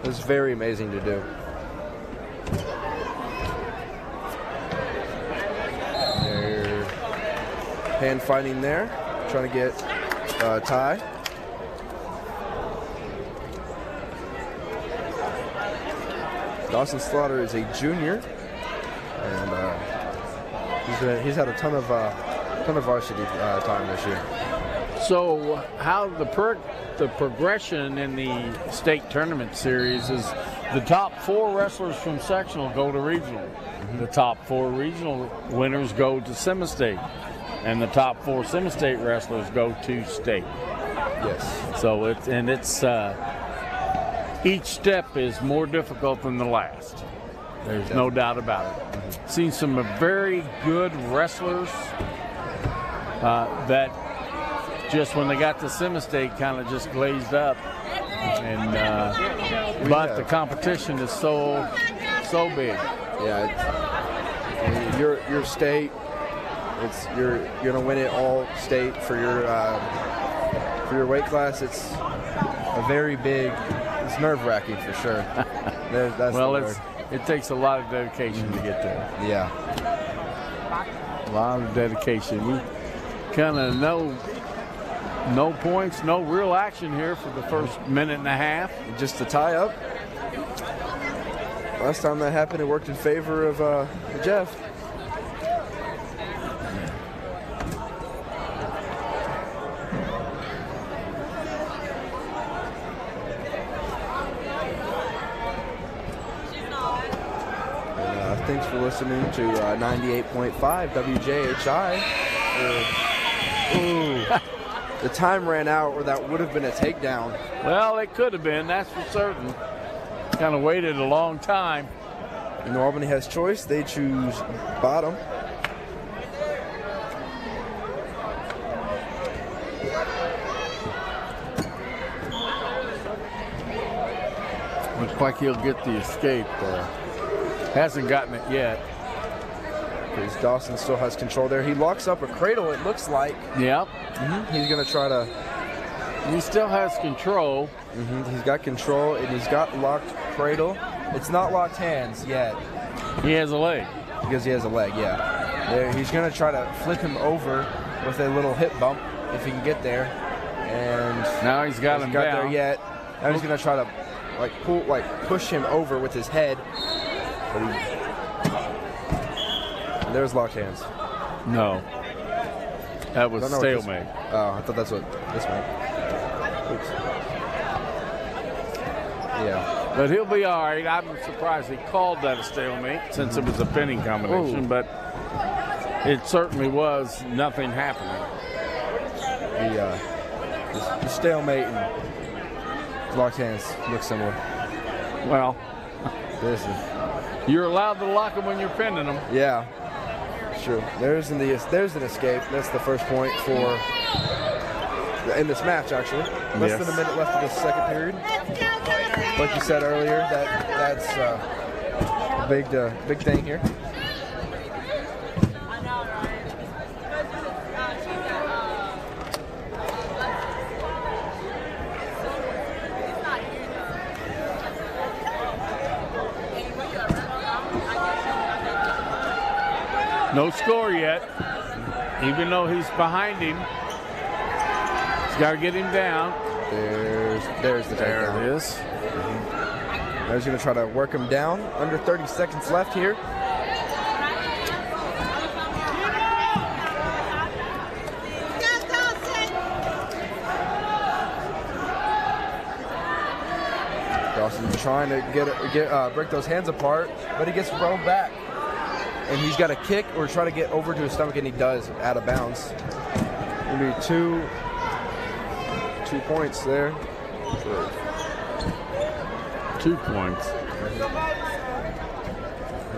is very amazing to do. They're hand fighting there, trying to get a tie. Dawson Slaughter is a junior, and he's had a ton of varsity time this year. So, how the progression in the state tournament series is the top 4 wrestlers from sectional go to regional. The top 4 regional winners go to semi-state, and the top 4 semi-state wrestlers go to state. Yes. So it's each step is more difficult than the last. There's no doubt about it. Seen some very good wrestlers that just when they got to semi-state kind of just glazed up. And but the competition is so big. Yeah, your state. You're gonna win it all state for your weight class. It's a very big. It's nerve-wracking for sure. That's it takes a lot of dedication to get there. Yeah, a lot of dedication. We kind of know. No points, no real action here for the first minute and a half. Just a tie-up. Last time that happened, it worked in favor of Jeff. And, thanks for listening to 98.5 WJHI. The time ran out, or that would have been a takedown. Well, it could have been, that's for certain. Kind of waited a long time. New Albany has choice. They choose bottom. Looks like he'll get the escape. Hasn't gotten it yet. Because Dawson still has control there. He locks up a cradle, it looks like. Yep. He's going to try to... He still has control. He's got control, and he's got locked cradle. It's not locked hands yet. He has a leg. Because he has a leg, yeah. There, he's going to try to flip him over with a little hip bump if he can get there. And now he's got him down. There yet. Now he's going to try to push him over with his head. But there's locked hands. No. That was stalemate. Oh, I thought that's what this meant. Oops. Yeah. But he'll be all right. I'm surprised he called that a stalemate since it was a pinning combination, but it certainly was nothing happening. The stalemate and locked hands look similar. Well, you're allowed to lock them when you're pinning them. Yeah. True. There's an escape. That's the first point for in this match, actually. Less than a minute left of the second period. Like you said earlier, that's a big thing here. No score yet, even though he's behind him. He's got to get him down. There's the takedown. There it is. Now he's going to try to work him down. Under 30 seconds left here. Dawson's trying to break those hands apart, but he gets rolled back. And he's got to kick or try to get over to his stomach, and he does, out of bounds. Maybe two points there. 2 points.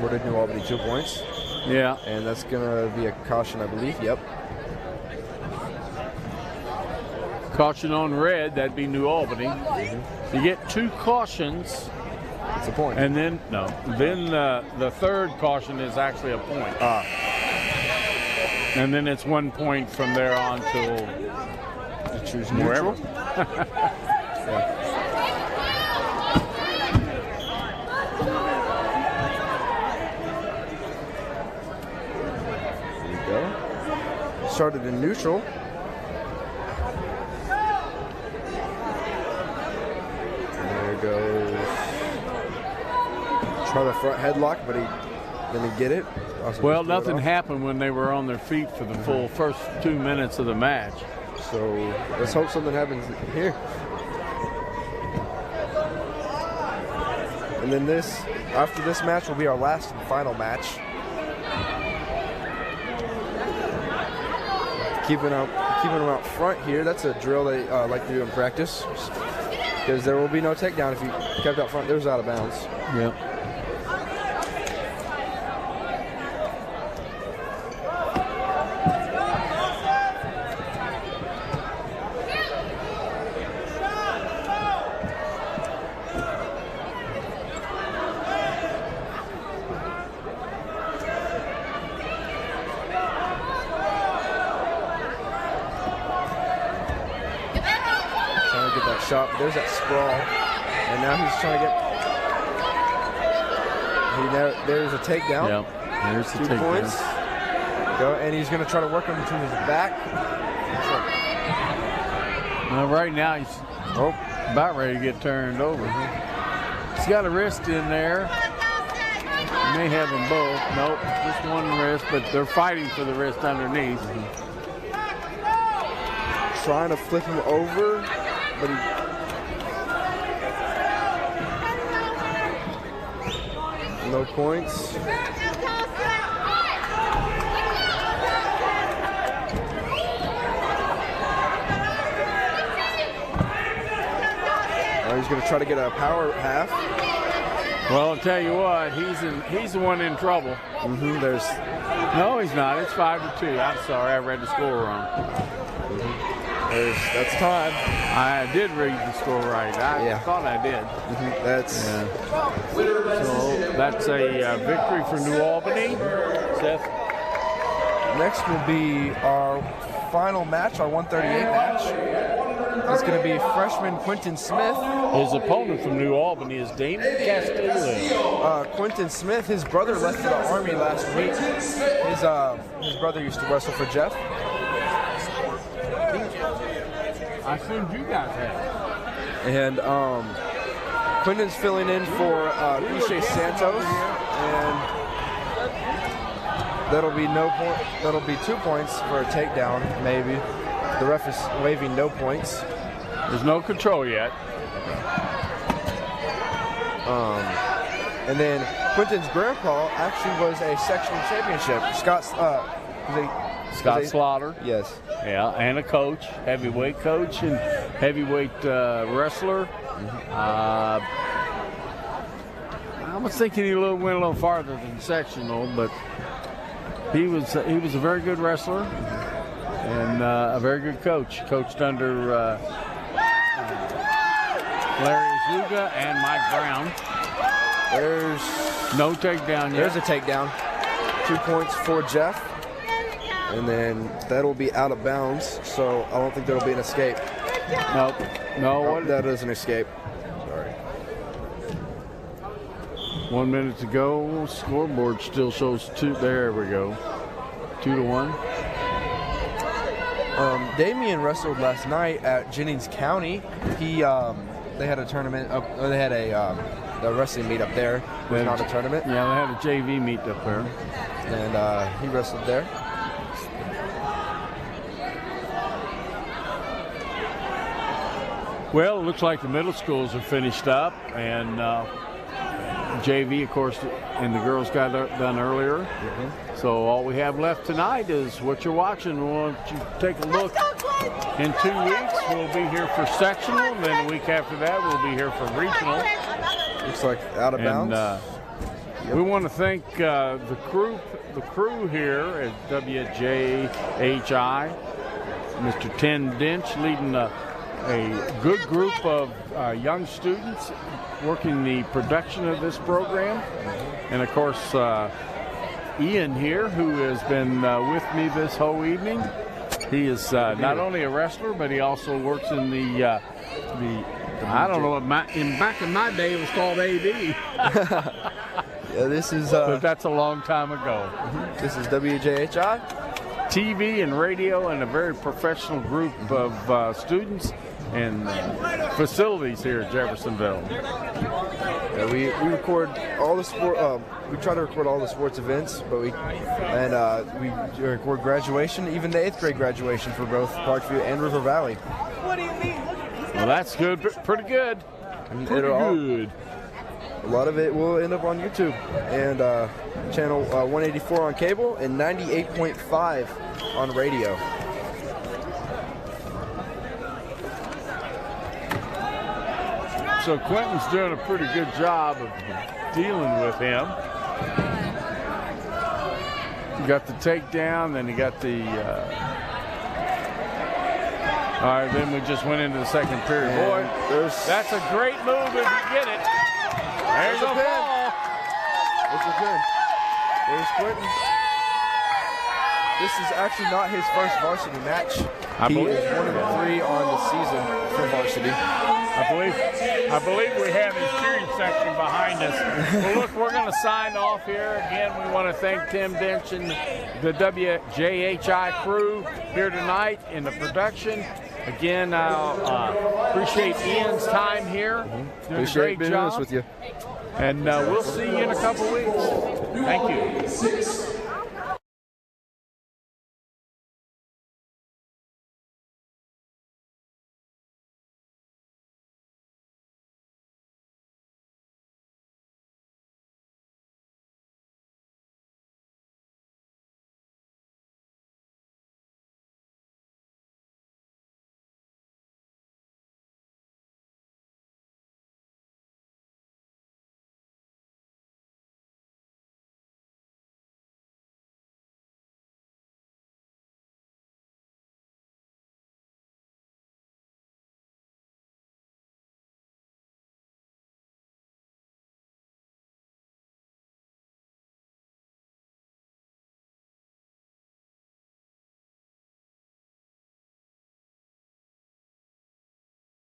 What did New Albany? 2 points? Yeah. And that's going to be a caution, I believe. Yep. Caution on red, that'd be New Albany. You get 2 cautions. It's a point. And then, the third caution is actually a point. And then it's 1 point from there on till You choose wherever. neutral. Yeah. There you go. Started in neutral. There goes. Try the front headlock, but then he get it. Also Well, throw it nothing off. happened when they were on their feet for the full first 2 minutes of the match. So let's hope something happens here. And then after this match will be our last and final match. Keeping them out front here. That's a drill they like to do in practice. Because there will be no takedown if you kept out front. There's out of bounds. Yep. Trying to get that shot. There's that sprawl. And now he's trying to get... There's a takedown. Yep. There's the 2 takedown. points. Go, and he's going to try to work him to his back. Well, right now he's about ready to get turned over. He's got a wrist in there. He may have them both. Nope, just one wrist, but they're fighting for the wrist underneath. Trying to flip him over, but no points. He's going to try to get a power half. Well, I'll tell you what, he's the one in trouble. No, he's not. It's 5-2. I'm sorry, I read the score wrong. That's time. I did read the score right. I thought I did. So that's a victory for New Albany. Seth? Next will be our final match, our 138 match. It's going to be freshman Quentin Smith. His opponent from New Albany is Damon Castillo. Quentin Smith, his brother left for the Army last week. His brother used to wrestle for Jeff. I assumed you guys had. And Quentin's filling in for Riche Santos, and that'll be no point. That'll be 2 points for a takedown, maybe. The ref is waving no points. There's no control yet. And then Quentin's grandpa actually was a sectional championship. Scott Slaughter. Yes. Yeah, and a coach, heavyweight coach and heavyweight wrestler. I was thinking he went a little farther than sectional, but he was a very good wrestler and a very good coach. Coached under Larry Zuga and Mike Brown. There's no takedown yet. There's a takedown. 2 points for Jeff. And then that'll be out of bounds, so I don't think there'll be an escape. Nope. No, that is an escape. Sorry. 1 minute to go. Scoreboard still shows 2. There we go. 2-1. Damien wrestled last night at Jennings County. They had a tournament up. Or they had a wrestling meet up there. It was not a tournament. Yeah, they had a JV meet up there. And he wrestled there. Well, it looks like the middle schools are finished up, and JV, of course, and the girls got done earlier. So all we have left tonight is what you're watching. We want you to take a look. In 2 weeks, we'll be here for sectional, and then a week after that, we'll be here for regional. Looks like out of bounds. And we want to thank the crew here at WJHI, Mr. Tim Dench leading a good group of young students working the production of this program. And of course, Ian here, who has been with me this whole evening. He is not only a wrestler, but he also works in the I don't know, back in my day it was called AV. Yeah, this is. But that's a long time ago. This is WJHI. TV and radio, and a very professional group of students and facilities here at Jeffersonville. Yeah, we record all the sport. We try to record all the sports events, but we record graduation, even the 8th grade graduation for both Parkview and River Valley. What do you mean? Well, that's good. Pretty good. Pretty good. A lot of it will end up on YouTube and channel 184 on cable and 98.5 on radio. So Quentin's doing a pretty good job of dealing with him. He got the takedown, then he got the... all right, then we just went into the second period. Boy, that's a great move if you get it. There's a ball. It's a pin. There's Quentin. This is actually not his first varsity match. He is 1-3 on the season for varsity. I believe we have his cheering section behind us. Well, look, we're going to sign off here. Again, we want to thank Tim Dench and the WJHI crew here tonight in the production. Again, I appreciate Ian's time here. Doing a great job. With you. And we'll see you in a couple weeks. Thank you.